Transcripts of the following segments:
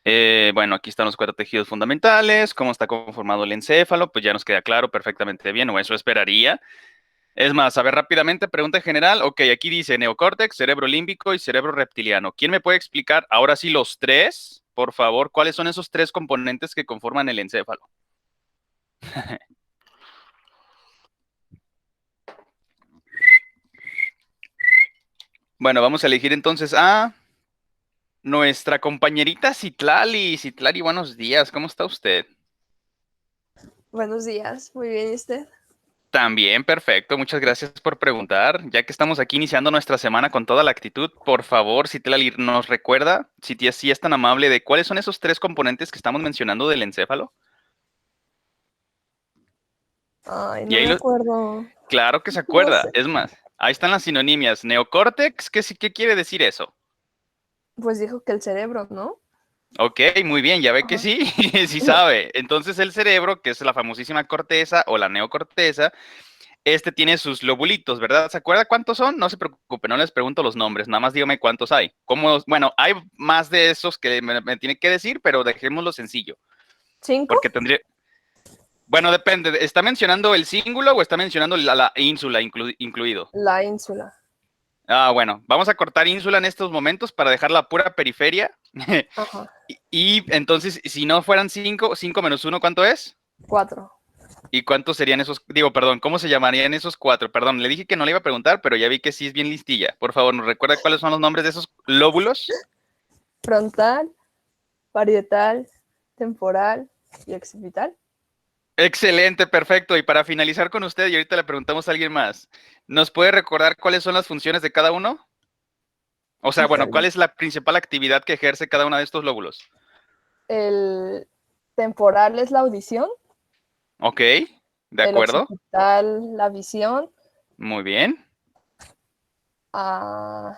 Bueno, aquí están los cuatro tejidos fundamentales, cómo está conformado el encéfalo, pues ya nos queda claro perfectamente bien, o eso esperaría. Es más, a ver rápidamente, pregunta general. Ok, aquí dice neocórtex, cerebro límbico y cerebro reptiliano. ¿Quién me puede explicar ahora sí los tres, por favor, cuáles son esos tres componentes que conforman el encéfalo? Bueno, vamos a elegir entonces a nuestra compañerita Citlali. Citlali, buenos días, ¿cómo está usted? Buenos días, muy bien, ¿y usted? También, perfecto. Muchas gracias por preguntar. Ya que estamos aquí iniciando nuestra semana con toda la actitud, por favor, Citlali, ¿nos recuerda, si es tan amable, de cuáles son esos tres componentes que estamos mencionando del encéfalo? Ay, Y no ahí me lo, acuerdo. claro que se No acuerda. sé. Es más, ahí están las sinonimias. Neocórtex, ¿qué quiere decir eso? Pues dijo que el cerebro, ¿no? Ok, muy bien, ya ve que Ajá. sí, sí sabe. Entonces el cerebro, que es la famosísima corteza o la neocorteza, este tiene sus lobulitos, ¿verdad? ¿Se acuerda cuántos son? No se preocupe, no les pregunto los nombres, nada más dígame cuántos hay. Bueno, hay más de esos que me tiene que decir, pero dejémoslo sencillo, ¿Cinco? porque tendría... Bueno, depende, ¿está mencionando el cíngulo o está mencionando la ínsula incluido? La ínsula. Ah, bueno, vamos a cortar ínsula en estos momentos para dejar la pura periferia. Ajá. Y entonces, si no fueran 5, 5 menos uno, ¿cuánto es? Cuatro. ¿Y cuántos serían esos? Digo, perdón, ¿cómo se llamarían esos cuatro? Perdón, le dije que no le iba a preguntar, pero ya vi que sí es bien listilla. Por favor, ¿nos recuerda cuáles son los nombres de esos lóbulos? Frontal, parietal, temporal y occipital. Excelente, perfecto. Y para finalizar con usted, y ahorita le preguntamos a alguien más, ¿nos puede recordar cuáles son las funciones de cada uno? O sea, bueno, ¿cuál Híjole. es la principal actividad que ejerce cada uno de estos lóbulos? El temporal es la audición, Ok, de el acuerdo. occipital la visión, Muy bien. ah,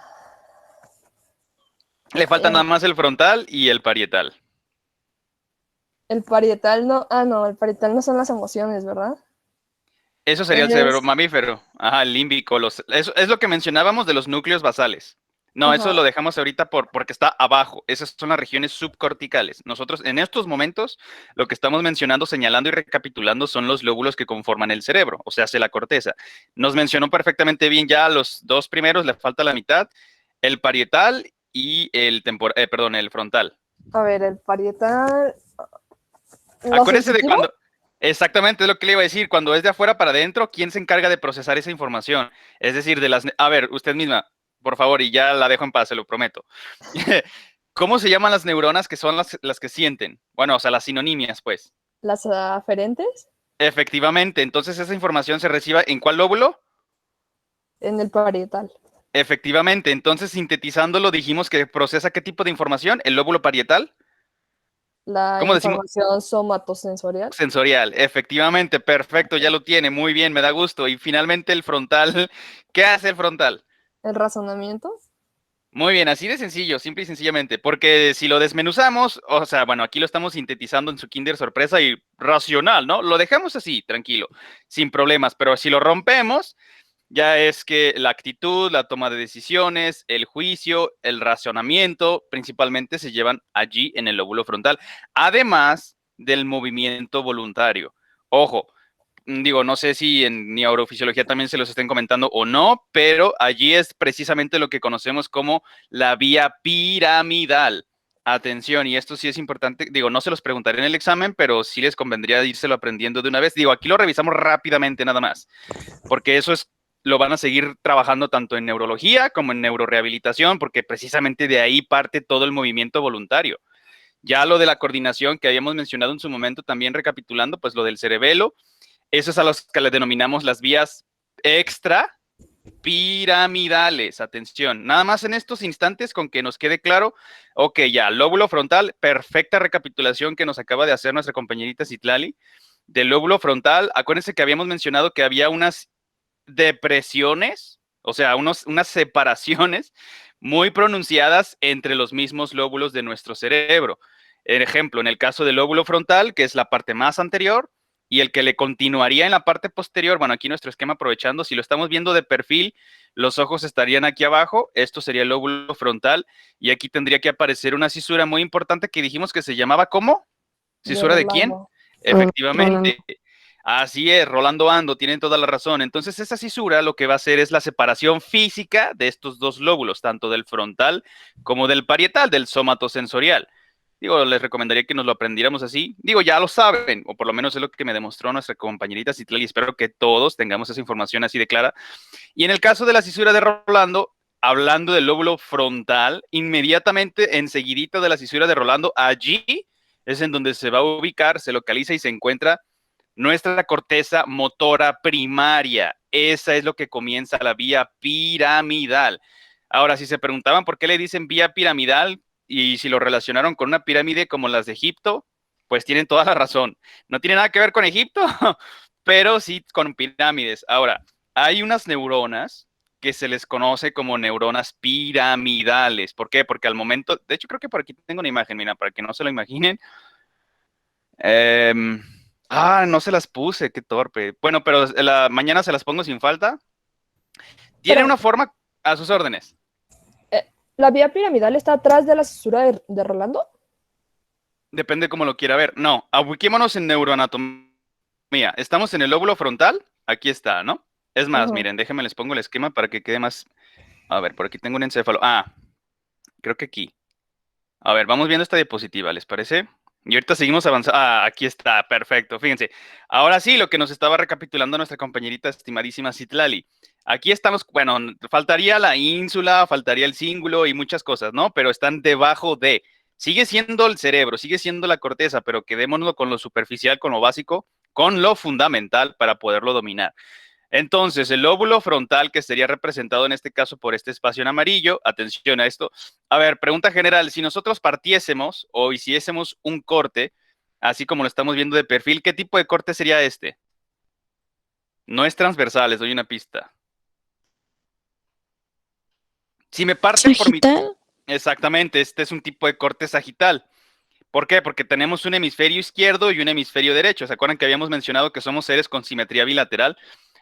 Le falta nada el, más el frontal y el parietal. el parietal no, no, el parietal no son las emociones, ¿verdad? Eso sería el cerebro Es, mamífero. Ajá, el límbico. Eso es lo que mencionábamos de los núcleos basales. No, eso ajá, lo dejamos ahorita porque está abajo. Esas son las regiones subcorticales. Nosotros en estos momentos lo que estamos mencionando, señalando y recapitulando son los lóbulos que conforman el cerebro, o sea, hace la corteza. Nos mencionó perfectamente bien ya los dos primeros, le falta la mitad, el parietal y perdón, el frontal. a ver, el parietal, lo Acuérdese de sensitivo, cuando, exactamente es lo que le iba a decir, cuando es de afuera para adentro, ¿quién se encarga de procesar esa información? Es decir, a ver, usted misma, por favor, y ya la dejo en paz, se lo prometo. ¿Cómo se llaman las neuronas que son las que sienten? Bueno, o sea, las sinonimias, pues. las aferentes Efectivamente, entonces esa información se recibe ¿en cuál lóbulo? en el parietal. Efectivamente, entonces sintetizándolo dijimos que procesa ¿qué tipo de información? El lóbulo parietal. La ¿Cómo decimos? información somatosensorial, Sensorial, efectivamente, perfecto, ya lo tiene, muy bien, me da gusto. Y finalmente el frontal, ¿qué hace el frontal? el razonamiento, Muy bien, así de sencillo, simple y sencillamente, porque si lo desmenuzamos, o sea, bueno, aquí lo estamos sintetizando en su Kinder sorpresa y racional, ¿no? Lo dejamos así, tranquilo, sin problemas, pero si lo rompemos, ya es que la actitud, la toma de decisiones, el juicio, el racionamiento, principalmente se llevan allí en el lóbulo frontal, además del movimiento voluntario. Ojo, digo, no sé si en neurofisiología también se los estén comentando o no, pero allí es precisamente lo que conocemos como la vía piramidal. Atención, y esto sí es importante, digo, no se los preguntaré en el examen, pero sí les convendría írselo aprendiendo de una vez. Digo, aquí lo revisamos rápidamente nada más, porque lo van a seguir trabajando tanto en neurología como en neurorehabilitación, porque precisamente de ahí parte todo el movimiento voluntario. Ya lo de la coordinación que habíamos mencionado en su momento, también recapitulando, pues lo del cerebelo, eso es a los que le denominamos las vías extra piramidales. Atención, nada más en estos instantes con que nos quede claro, ok, ya, lóbulo frontal, perfecta recapitulación que nos acaba de hacer nuestra compañerita Citlali. Del lóbulo frontal, acuérdense que habíamos mencionado que había unas depresiones, o sea, unas separaciones muy pronunciadas entre los mismos lóbulos de nuestro cerebro. Ejemplo, en el caso del lóbulo frontal, que es la parte más anterior, y el que le continuaría en la parte posterior, bueno, aquí nuestro esquema aprovechando, si lo estamos viendo de perfil, los ojos estarían aquí abajo, esto sería el lóbulo frontal, y aquí tendría que aparecer una cisura muy importante que dijimos que se llamaba ¿cómo? De ¿Cisura de quién? Rolando. Rolando. Efectivamente. Así es, Rolando Ando, tienen toda la razón. Entonces, esa cisura lo que va a hacer es la separación física de estos dos lóbulos, tanto del frontal como del parietal, del somatosensorial. Digo, les recomendaría que nos lo aprendiéramos así. Digo, ya lo saben, o por lo menos es lo que me demostró nuestra compañerita Citlali. Espero que todos tengamos esa información así de clara. Y en el caso de la cisura de Rolando, hablando del lóbulo frontal, inmediatamente enseguidita de la cisura de Rolando, allí es en donde se va a ubicar, se localiza y se encuentra nuestra corteza motora primaria. Esa es lo que comienza la vía piramidal. Ahora, si se preguntaban por qué le dicen vía piramidal y si lo relacionaron con una pirámide como las de Egipto, pues tienen toda la razón. No tiene nada que ver con Egipto, pero sí con pirámides. Ahora, hay unas neuronas que se les conoce como neuronas piramidales. ¿Por qué? Porque al momento, de hecho creo que por aquí tengo una imagen, mira, para que no se lo imaginen. No se las puse, qué torpe. Bueno, pero mañana se las pongo sin falta. Tiene Pero una forma a sus órdenes. ¿la vía piramidal está atrás de la cisura de Rolando? Depende cómo lo quiera ver. No, ubiquémonos en neuroanatomía. Estamos en el lóbulo frontal. Aquí está, ¿no? Es más, Ajá. miren, déjenme les pongo el esquema para que quede más. A ver, por aquí tengo un encéfalo. Creo que aquí. A ver, vamos viendo esta diapositiva, ¿les parece? Y ahorita seguimos avanzando. Aquí está, perfecto. Fíjense. Ahora sí, lo que nos estaba recapitulando nuestra compañerita estimadísima Citlali. Aquí estamos, bueno, faltaría la ínsula, faltaría el cíngulo y muchas cosas, ¿no? Pero están debajo de. Sigue siendo el cerebro, sigue siendo la corteza, pero quedémonos con lo superficial, con lo básico, con lo fundamental para poderlo dominar. Entonces, el lóbulo frontal, que sería representado en este caso por este espacio en amarillo, atención a esto. A ver, pregunta general, si nosotros partiésemos o hiciésemos un corte, así como lo estamos viendo de perfil, ¿qué tipo de corte sería este? No es transversal, les doy una pista. Si me parten por mi... Sagital. Exactamente, este es un tipo de corte sagital. ¿Por qué? Porque tenemos un hemisferio izquierdo y un hemisferio derecho. ¿Se acuerdan que habíamos mencionado que somos seres con simetría bilateral?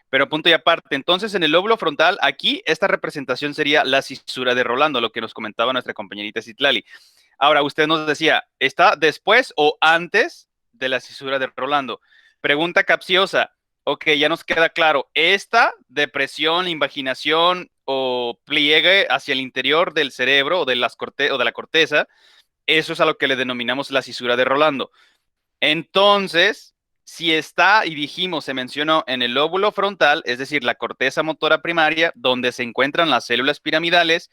Pero punto y aparte, entonces en el lóbulo frontal, aquí esta representación sería la cisura de Rolando, lo que nos comentaba nuestra compañerita Citlali. Ahora, usted nos decía, ¿está después o antes de la cisura de Rolando? Pregunta capciosa. Ok, ya nos queda claro. Esta depresión, invaginación o pliegue hacia el interior del cerebro o de, o de la corteza, eso es a lo que le denominamos la cisura de Rolando. Entonces, si está, y dijimos, se mencionó en el lóbulo frontal, es decir, la corteza motora primaria, donde se encuentran las células piramidales,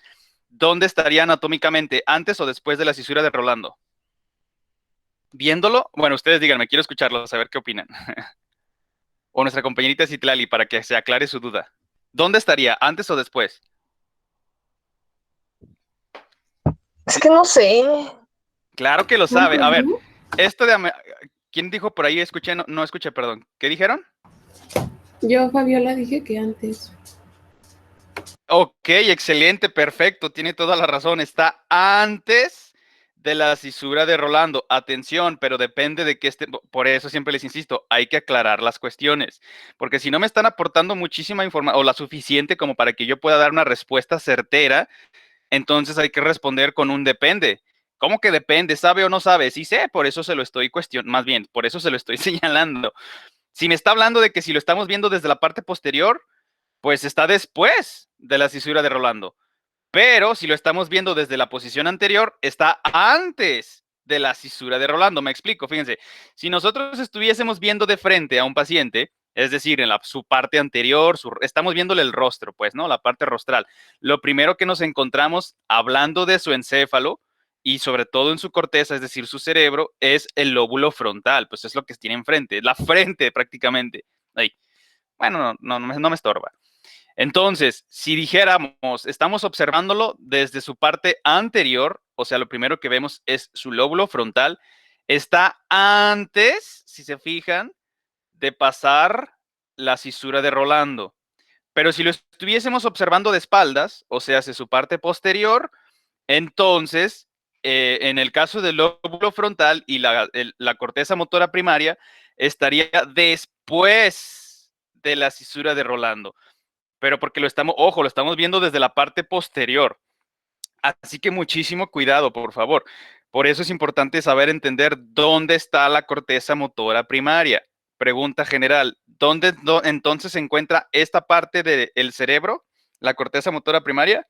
¿dónde estaría anatómicamente? ¿Antes o después de la cisura de Rolando? Viéndolo, bueno, ustedes díganme, quiero escucharlo, saber qué opinan. O nuestra compañerita Citlali, para que se aclare su duda. ¿Dónde estaría? ¿Antes o después? Es que no sé. Claro que lo sabe. A ver, esto de... ¿Quién dijo por ahí? Escuché, no escuché, perdón. ¿Qué dijeron? Yo, Fabiola, dije que antes. Ok, excelente, perfecto, tiene toda la razón. Está antes de la cisura de Rolando. Atención, pero depende de que por eso siempre les insisto, hay que aclarar las cuestiones, porque si no me están aportando muchísima información o la suficiente como para que yo pueda dar una respuesta certera, entonces hay que responder con un depende. ¿Cómo que depende? ¿Sabe o no sabe? Sí sé, por eso se lo estoy cuestionando, más bien, por eso se lo estoy señalando. Si me está hablando de que si lo estamos viendo desde la parte posterior, pues está después de la cisura de Rolando. Pero si lo estamos viendo desde la posición anterior, está antes de la cisura de Rolando. Me explico, fíjense. Si nosotros estuviésemos viendo de frente a un paciente, es decir, en su parte anterior, estamos viéndole el rostro, pues, ¿no? La parte rostral. Lo primero que nos encontramos hablando de su encéfalo y sobre todo en su corteza, es decir, su cerebro, es el lóbulo frontal, pues es lo que tiene enfrente, la frente prácticamente. Ahí. Bueno, no me estorba. Entonces, si dijéramos, estamos observándolo desde su parte anterior, o sea, lo primero que vemos es su lóbulo frontal, está antes, si se fijan, de pasar la cisura de Rolando. Pero si lo estuviésemos observando de espaldas, o sea, hacia su parte posterior, entonces, en el caso del lóbulo frontal y la corteza motora primaria, estaría después de la cisura de Rolando. Pero porque lo estamos viendo desde la parte posterior. Así que muchísimo cuidado, por favor. Por eso es importante saber entender dónde está la corteza motora primaria. Pregunta general, ¿dónde entonces se encuentra esta parte del cerebro, la corteza motora primaria?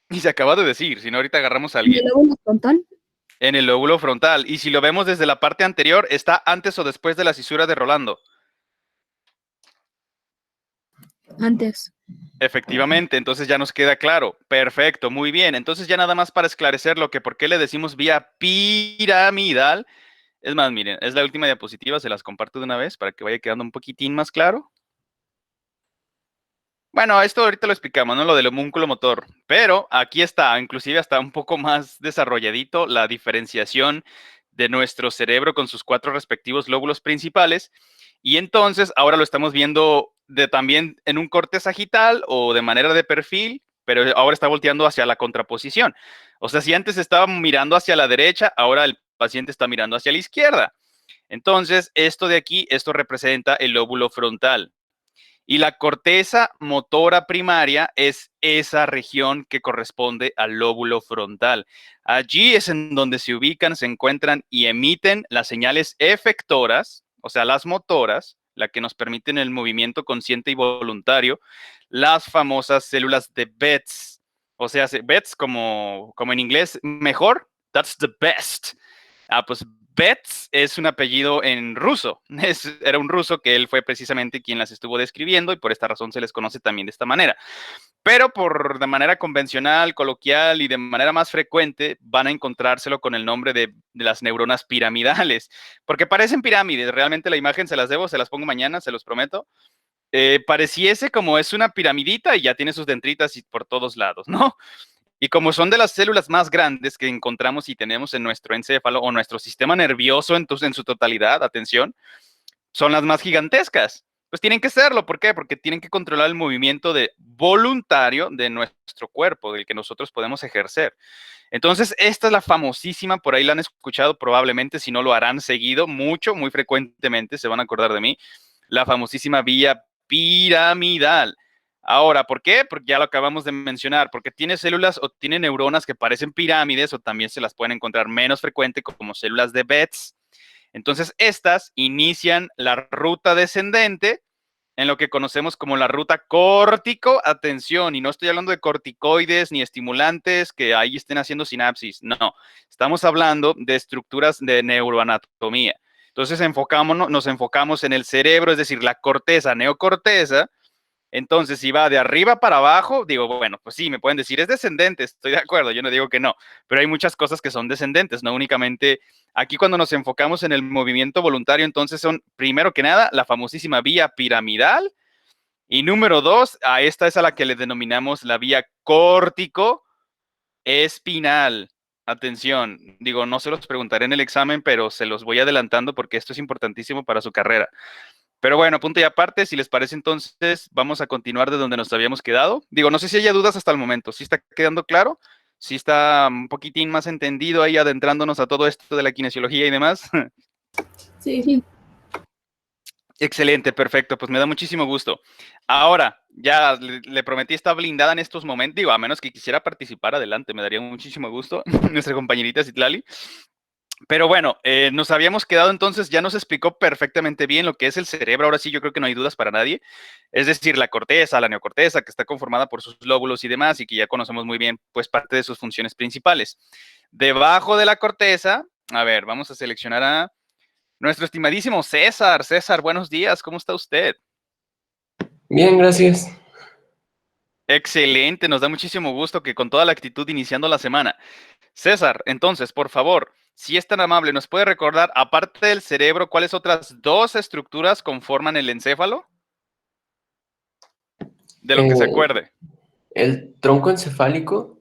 Y se acaba de decir, si no ahorita agarramos a ¿Y el alguien. lóbulo frontal? En el lóbulo frontal. Y si lo vemos desde la parte anterior, ¿está antes o después de la cisura de Rolando? Antes. Efectivamente, entonces ya nos queda claro. Perfecto, muy bien. Entonces ya nada más para esclarecer lo que por qué le decimos vía piramidal. Es más, miren, es la última diapositiva, se las comparto de una vez para que vaya quedando un poquitín más claro. Bueno, esto ahorita lo explicamos, ¿no? Lo del homúnculo motor. Pero aquí está, inclusive hasta un poco más desarrolladito, la diferenciación de nuestro cerebro con sus 4 respectivos lóbulos principales. Y entonces ahora lo estamos viendo también en un corte sagital o de manera de perfil, pero ahora está volteando hacia la contraposición. O sea, si antes estaba mirando hacia la derecha, ahora el paciente está mirando hacia la izquierda. Entonces, esto de aquí, esto representa el lóbulo frontal. Y la corteza motora primaria es esa región que corresponde al lóbulo frontal. Allí es en donde se ubican, se encuentran y emiten las señales efectoras, o sea, las motoras, la que nos permiten el movimiento consciente y voluntario, las famosas células de Betz. O sea, Betz como en inglés, mejor, that's the best. Pues Betz es un apellido en ruso. Era un ruso que él fue precisamente quien las estuvo describiendo y por esta razón se les conoce también de esta manera. Pero de manera convencional, coloquial y de manera más frecuente van a encontrárselo con el nombre de las neuronas piramidales, porque parecen pirámides. Realmente la imagen se las debo, se las pongo mañana, se los prometo. Pareciese como es una piramidita y ya tiene sus dendritas y por todos lados, ¿no? Y como son de las células más grandes que encontramos y tenemos en nuestro encéfalo o nuestro sistema nervioso en su totalidad, atención, son las más gigantescas. Pues tienen que serlo, ¿por qué? Porque tienen que controlar el movimiento voluntario de nuestro cuerpo, del que nosotros podemos ejercer. Entonces, esta es la famosísima, por ahí la han escuchado probablemente, si no lo harán seguido, mucho, muy frecuentemente, se van a acordar de mí, la famosísima vía piramidal. Ahora, ¿por qué? Porque ya lo acabamos de mencionar, porque tiene células o tiene neuronas que parecen pirámides o también se las pueden encontrar menos frecuente como células de Betz. Entonces, estas inician la ruta descendente en lo que conocemos como la ruta córtico, atención, y no estoy hablando de corticoides ni estimulantes que ahí estén haciendo sinapsis, no, estamos hablando de estructuras de neuroanatomía. Entonces nos enfocamos en el cerebro, es decir, la corteza, neocorteza. Entonces, si va de arriba para abajo, digo, bueno, pues sí, me pueden decir, es descendente, estoy de acuerdo, yo no digo que no, pero hay muchas cosas que son descendentes, no únicamente aquí cuando nos enfocamos en el movimiento voluntario, entonces son, primero que nada, la famosísima vía piramidal, y número 2, a esta es a la que le denominamos la vía córtico espinal. Atención, digo, no se los preguntaré en el examen, pero se los voy adelantando porque esto es importantísimo para su carrera. Pero bueno, punto y aparte, si les parece entonces, vamos a continuar de donde nos habíamos quedado. Digo, no sé si haya dudas hasta el momento. ¿Sí está quedando claro? ¿Sí está un poquitín más entendido ahí adentrándonos a todo esto de la kinesiología y demás? Sí. Excelente, perfecto, pues me da muchísimo gusto. Ahora, ya le prometí estar blindada en estos momentos, digo, a menos que quisiera participar, adelante, me daría muchísimo gusto, nuestra compañerita Citlali. Pero bueno, nos habíamos quedado entonces, ya nos explicó perfectamente bien lo que es el cerebro, ahora sí yo creo que no hay dudas para nadie, es decir, la corteza, la neocorteza, que está conformada por sus lóbulos y demás, y que ya conocemos muy bien, pues parte de sus funciones principales. Debajo de la corteza, a ver, vamos a seleccionar a nuestro estimadísimo César. César, buenos días, ¿cómo está usted? Bien, gracias. Excelente, nos da muchísimo gusto que con toda la actitud iniciando la semana. César, entonces, por favor, si es tan amable, ¿nos puede recordar, aparte del cerebro, cuáles otras 2 estructuras conforman el encéfalo? De lo que se Eh, acuerde. el tronco encefálico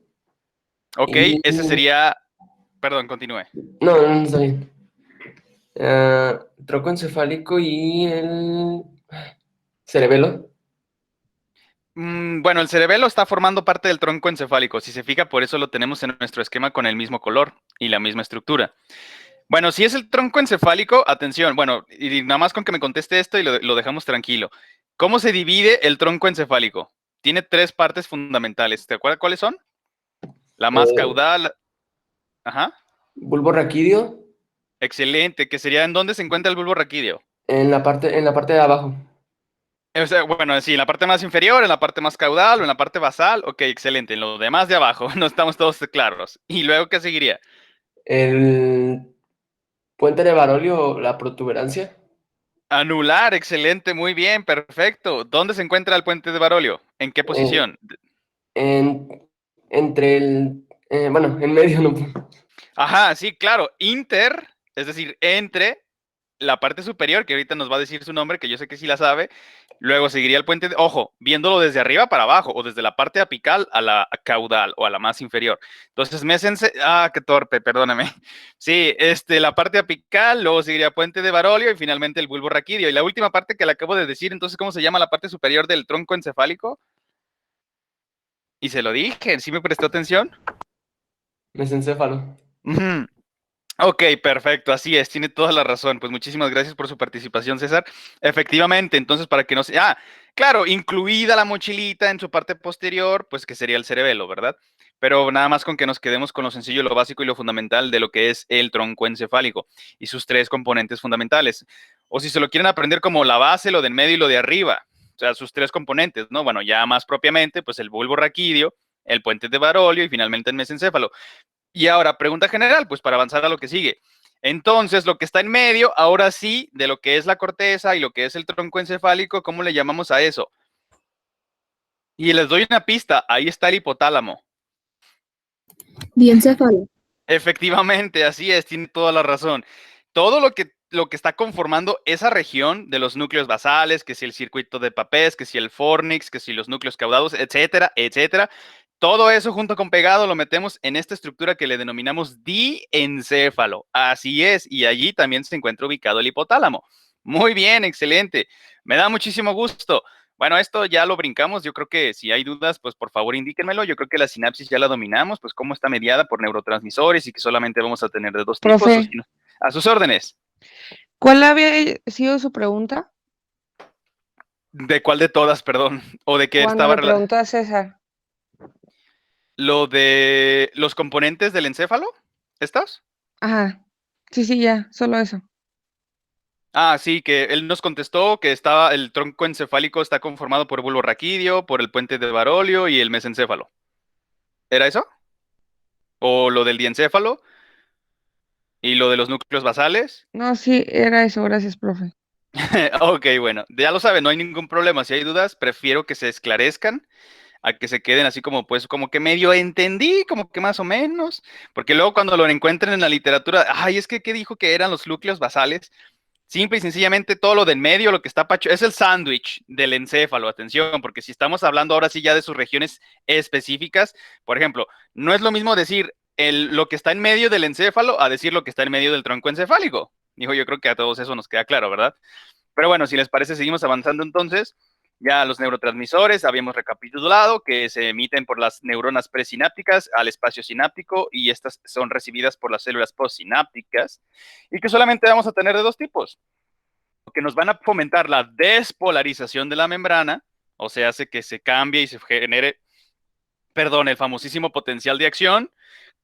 Ok, y... ese sería... Perdón, continúe. No, no, no está bien. Tronco encefálico y el cerebelo. Bueno, el cerebelo está formando parte del tronco encefálico. Si se fija, por eso lo tenemos en nuestro esquema con el mismo color y la misma estructura. Bueno, si es el tronco encefálico, atención, bueno, y nada más con que me conteste esto y lo dejamos tranquilo. ¿Cómo se divide el tronco encefálico? Tiene tres partes fundamentales. ¿Te acuerdas cuáles son? La más caudal. Ajá. Bulbo raquídeo Excelente. ¿Que sería en dónde se encuentra el bulbo raquídeo? en la parte de abajo. O sea, bueno, sí, en la parte más inferior, en la parte más caudal o en la parte basal. Ok, excelente. En lo demás de abajo, no estamos todos claros. ¿Y luego qué seguiría? El puente de Barolio, la protuberancia. Anular, excelente, muy bien, perfecto. ¿Dónde se encuentra el puente de Barolio? ¿En qué eh, posición? entre el... bueno, en medio no. Ajá, sí, claro. Inter, es decir, entre la parte superior, que ahorita nos va a decir su nombre, que yo sé que sí la sabe. Luego seguiría el puente, ojo, viéndolo desde arriba para abajo, o desde la parte apical a la caudal, o a la más inferior. Entonces, qué torpe, perdóname. Sí, la parte apical, luego seguiría puente de Barolio y finalmente el bulbo raquídeo. Y la última parte que le acabo de decir, entonces, ¿cómo se llama la parte superior del tronco encefálico? Y se lo dije, ¿sí me prestó atención? Mesencéfalo. Ujú. Ok, perfecto, así es, tiene toda la razón. Pues muchísimas gracias por su participación, César. Efectivamente, entonces para que no se... claro, incluida la mochilita en su parte posterior, pues que sería el cerebelo, ¿verdad? Pero nada más con que nos quedemos con lo sencillo, lo básico y lo fundamental de lo que es el tronco encefálico y sus tres componentes fundamentales. O si se lo quieren aprender como la base, lo de en medio y lo de arriba, o sea, sus tres componentes, ¿no? Bueno, ya más propiamente, pues el bulbo raquídeo, el puente de Barolio y finalmente el mesencéfalo. Y ahora, pregunta general, pues para avanzar a lo que sigue. Entonces, lo que está en medio, ahora sí, de lo que es la corteza y lo que es el tronco encefálico, ¿cómo le llamamos a eso? Y les doy una pista, ahí está el hipotálamo. Diencéfalo. Efectivamente, así es, tiene toda la razón. Todo lo que está conformando esa región de los núcleos basales, que si el circuito de Papez, que si el fornix, que si los núcleos caudados, etcétera, etcétera, todo eso junto con pegado lo metemos en esta estructura que le denominamos diencéfalo. Así es, y allí también se encuentra ubicado el hipotálamo. Muy bien, excelente. Me da muchísimo gusto. Bueno, esto ya lo brincamos. Yo creo que si hay dudas, pues por favor indíquenmelo. Yo creo que la sinapsis ya la dominamos, pues cómo está mediada por neurotransmisores y que solamente vamos a tener de dos tipos. Profe, A sus órdenes. ¿cuál había sido su pregunta? ¿De cuál de todas, perdón? ¿O de qué Cuando estaba le preguntó a César. lo de los componentes del encéfalo? ¿Estos? Ajá. Sí, ya, solo eso. Sí, que él nos contestó que el tronco encefálico está conformado por el bulbo raquídeo, por el puente de Barolio y el mesencéfalo. ¿Era eso? ¿O lo del diencéfalo? ¿Y lo de los núcleos basales? No, sí, era eso, gracias, profe. Ok, bueno, ya lo saben, no hay ningún problema. Si hay dudas, prefiero que se esclarezcan a que se queden así como, pues, como que medio entendí, como que más o menos, porque luego cuando lo encuentren en la literatura, es que, ¿qué dijo que eran los núcleos basales? Simple y sencillamente todo lo de en medio, lo que está pacho, es el sándwich del encéfalo, atención, porque si estamos hablando ahora sí ya de sus regiones específicas, por ejemplo, no es lo mismo decir lo que está en medio del encéfalo a decir lo que está en medio del tronco encefálico. Dijo, yo creo que a todos eso nos queda claro, ¿verdad? Pero bueno, si les parece, seguimos avanzando entonces. Ya los neurotransmisores habíamos recapitulado que se emiten por las neuronas presinápticas al espacio sináptico y estas son recibidas por las células postsinápticas y que solamente vamos a tener de dos tipos, que nos van a fomentar la despolarización de la membrana, o sea, hace que se cambie y se genere, el famosísimo potencial de acción,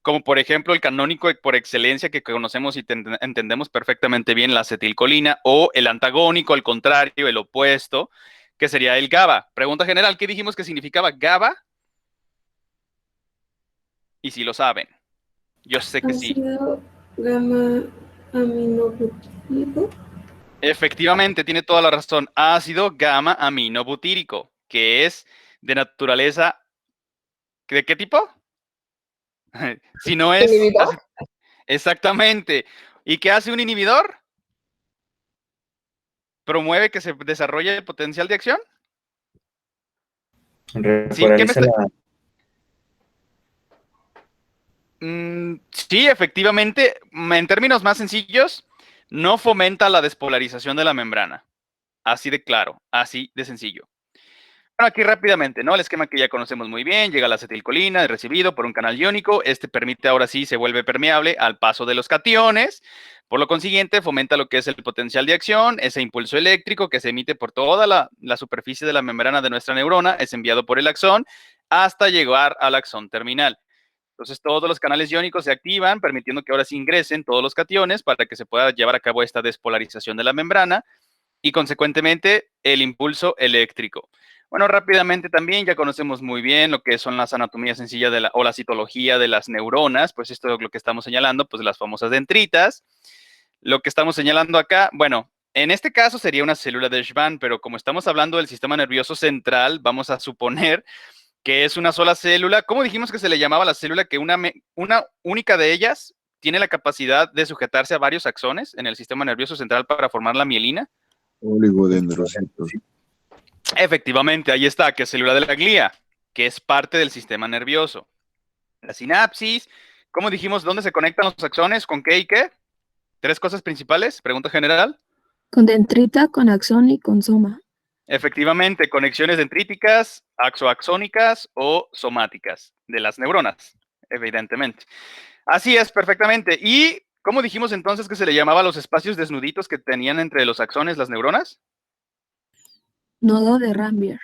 como por ejemplo el canónico por excelencia que conocemos y entendemos perfectamente bien, la acetilcolina, o el antagónico, al contrario, el opuesto, que sería el GABA. Pregunta general, ¿qué dijimos que significaba GABA? Y si lo saben. Yo sé que sí. Ácido gamma aminobutírico. Efectivamente, tiene toda la razón. Ácido gamma aminobutírico, que es de naturaleza... ¿De qué tipo? Si no es... ¿Inhibidor? Exactamente. ¿Y qué hace un inhibidor? ¿Promueve que se desarrolle el potencial de acción? Sí, ¿qué me Repolariza la... Sí, efectivamente, en términos más sencillos, no fomenta la despolarización de la membrana. Así de claro, así de sencillo. Bueno, aquí rápidamente, ¿no? El esquema que ya conocemos muy bien, llega la acetilcolina, es recibido por un canal iónico, este permite ahora sí se vuelve permeable al paso de los cationes, Por lo consiguiente, fomenta lo que es el potencial de acción, ese impulso eléctrico que se emite por toda la superficie de la membrana de nuestra neurona, es enviado por el axón hasta llegar al axón terminal. Entonces, todos los canales iónicos se activan, permitiendo que ahora sí ingresen todos los cationes para que se pueda llevar a cabo esta despolarización de la membrana y, consecuentemente, el impulso eléctrico. Bueno, rápidamente también ya conocemos muy bien lo que son las anatomías sencillas o la citología de las neuronas, pues esto es lo que estamos señalando, pues las famosas dendritas. Lo que estamos señalando acá, bueno, en este caso sería una célula de Schwann, pero como estamos hablando del sistema nervioso central, vamos a suponer que es una sola célula. ¿Cómo dijimos que se le llamaba la célula que una única de ellas tiene la capacidad de sujetarse a varios axones en el sistema nervioso central para formar la mielina? Oligodendrocitos. Efectivamente, ahí está, que es célula de la glía, que es parte del sistema nervioso. La sinapsis, ¿cómo dijimos dónde se conectan los axones? ¿Con qué y qué? Tres cosas principales, pregunta general. Con dendrita, con axón y con soma. Efectivamente, conexiones dendríticas, axoaxónicas o somáticas de las neuronas, evidentemente. Así es, perfectamente. ¿Y cómo dijimos entonces que se le llamaba a los espacios desnuditos que tenían entre los axones las neuronas? Nodo de Rambier.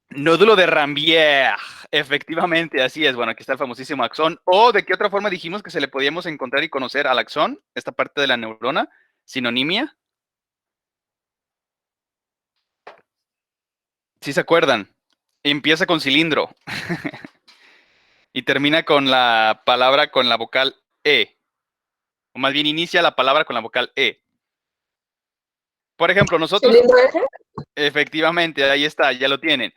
Nódulo de Rambier, efectivamente, así es. Bueno, aquí está el famosísimo axón. ¿O de qué otra forma dijimos que se le podíamos encontrar y conocer al axón, esta parte de la neurona? Sinonimia. ¿Sí se acuerdan? Empieza con cilindro y termina con la palabra con la vocal E. O más bien inicia la palabra con la vocal E. Por ejemplo, nosotros... ¿Cilindro eje? Efectivamente, ahí está, ya lo tienen.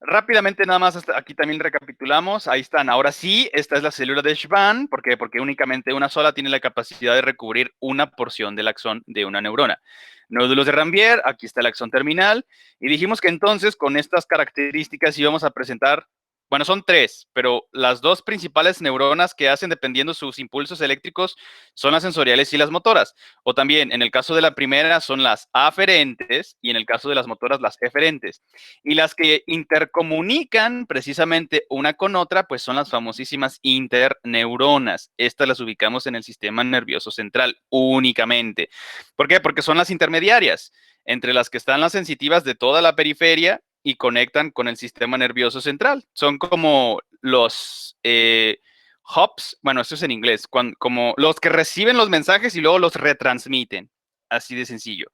Rápidamente, nada más, hasta aquí también recapitulamos. Ahí están. Ahora sí, esta es la célula de Schwann. ¿Por qué? Porque únicamente una sola tiene la capacidad de recubrir una porción del axón de una neurona. Nódulos de Rambier, aquí está el axón terminal. Y dijimos que entonces, con estas características íbamos a presentar, bueno, son tres, pero las dos principales neuronas que hacen dependiendo sus impulsos eléctricos son las sensoriales y las motoras. O también, en el caso de la primera, son las aferentes y en el caso de las motoras, las eferentes. Y las que intercomunican precisamente una con otra, pues son las famosísimas interneuronas. Estas las ubicamos en el sistema nervioso central únicamente. ¿Por qué? Porque son las intermediarias, entre las que están las sensitivas de toda la periferia y conectan con el sistema nervioso central. Son como los hubs, bueno, esto es en inglés, como los que reciben los mensajes y luego los retransmiten. Así de sencillo.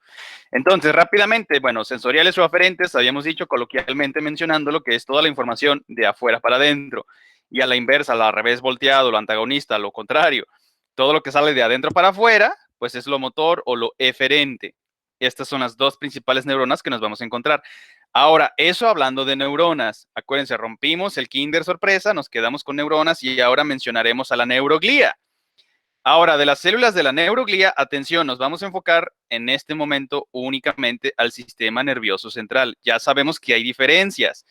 Entonces, rápidamente, bueno, sensoriales o aferentes, habíamos dicho coloquialmente mencionando lo que es toda la información de afuera para adentro. Y a la inversa, al revés volteado, lo antagonista, lo contrario. Todo lo que sale de adentro para afuera, pues es lo motor o lo eferente. Estas son las dos principales neuronas que nos vamos a encontrar. Ahora, eso hablando de neuronas. Acuérdense, rompimos el Kinder sorpresa, nos quedamos con neuronas y ahora mencionaremos a la neuroglía. Ahora, de las células de la neuroglía, atención, nos vamos a enfocar en este momento únicamente al sistema nervioso central. Ya sabemos que hay diferencias.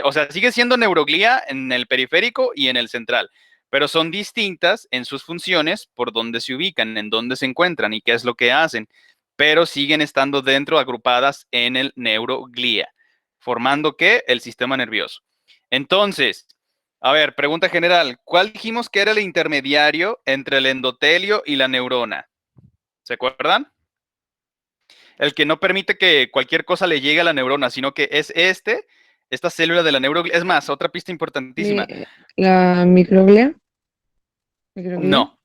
O sea, sigue siendo neuroglía en el periférico y en el central, pero son distintas en sus funciones por dónde se ubican, en dónde se encuentran y qué es lo que hacen, pero siguen estando dentro, agrupadas en el neuroglía, formando ¿qué? El sistema nervioso. Entonces, a ver, pregunta general. ¿Cuál dijimos que era el intermediario entre el endotelio y la neurona? ¿Se acuerdan? El que no permite que cualquier cosa le llegue a la neurona, sino que es esta célula de la neuroglía. Es más, otra pista importantísima. ¿La microglea? ¿Microglía? No.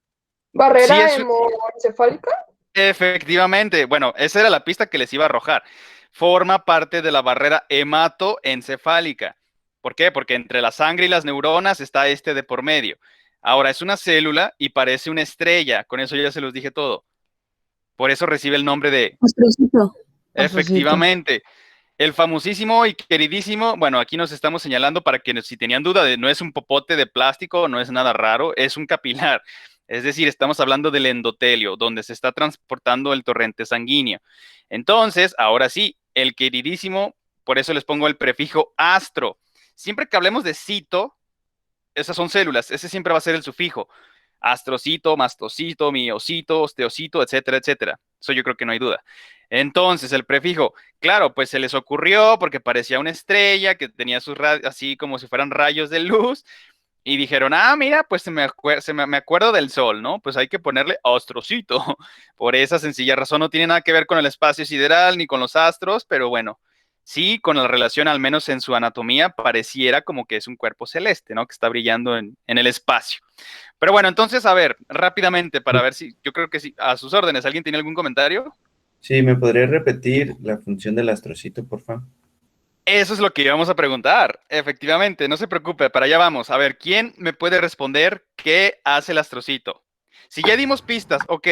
¿Barrera Sí, es- hemoencefálica? Efectivamente. Bueno, esa era la pista que les iba a arrojar. Forma parte de la barrera hematoencefálica. ¿Por qué? Porque entre la sangre y las neuronas está de por medio. Ahora, es una célula y parece una estrella. Con eso ya se los dije todo. Por eso recibe el nombre de... Ostrocito. Efectivamente. El famosísimo y queridísimo, bueno, aquí nos estamos señalando para quienes si tenían duda de no es un popote de plástico, no es nada raro, es un capilar. Es decir, estamos hablando del endotelio, donde se está transportando el torrente sanguíneo. Entonces, ahora sí, el queridísimo, por eso les pongo el prefijo astro. Siempre que hablemos de cito, esas son células, ese siempre va a ser el sufijo. Astrocito, mastocito, miocito, osteocito, etcétera, etcétera. Eso yo creo que no hay duda. Entonces, el prefijo, claro, pues se les ocurrió porque parecía una estrella que tenía sus rayos, así como si fueran rayos de luz, Y dijeron, ah, mira, pues me acuerdo del Sol, ¿no? Pues hay que ponerle astrocito. Por esa sencilla razón no tiene nada que ver con el espacio sideral ni con los astros, pero bueno, sí, con la relación, al menos en su anatomía, pareciera como que es un cuerpo celeste, ¿no? Que está brillando en el espacio. Pero bueno, entonces, a ver, rápidamente, para ver si, yo creo que sí, a sus órdenes, ¿alguien tiene algún comentario? Sí, ¿me podría repetir la función del astrocito, por favor? Eso es lo que íbamos a preguntar. Efectivamente, no se preocupe, para allá vamos. A ver, ¿quién me puede responder qué hace el astrocito? Si ya dimos pistas, ok,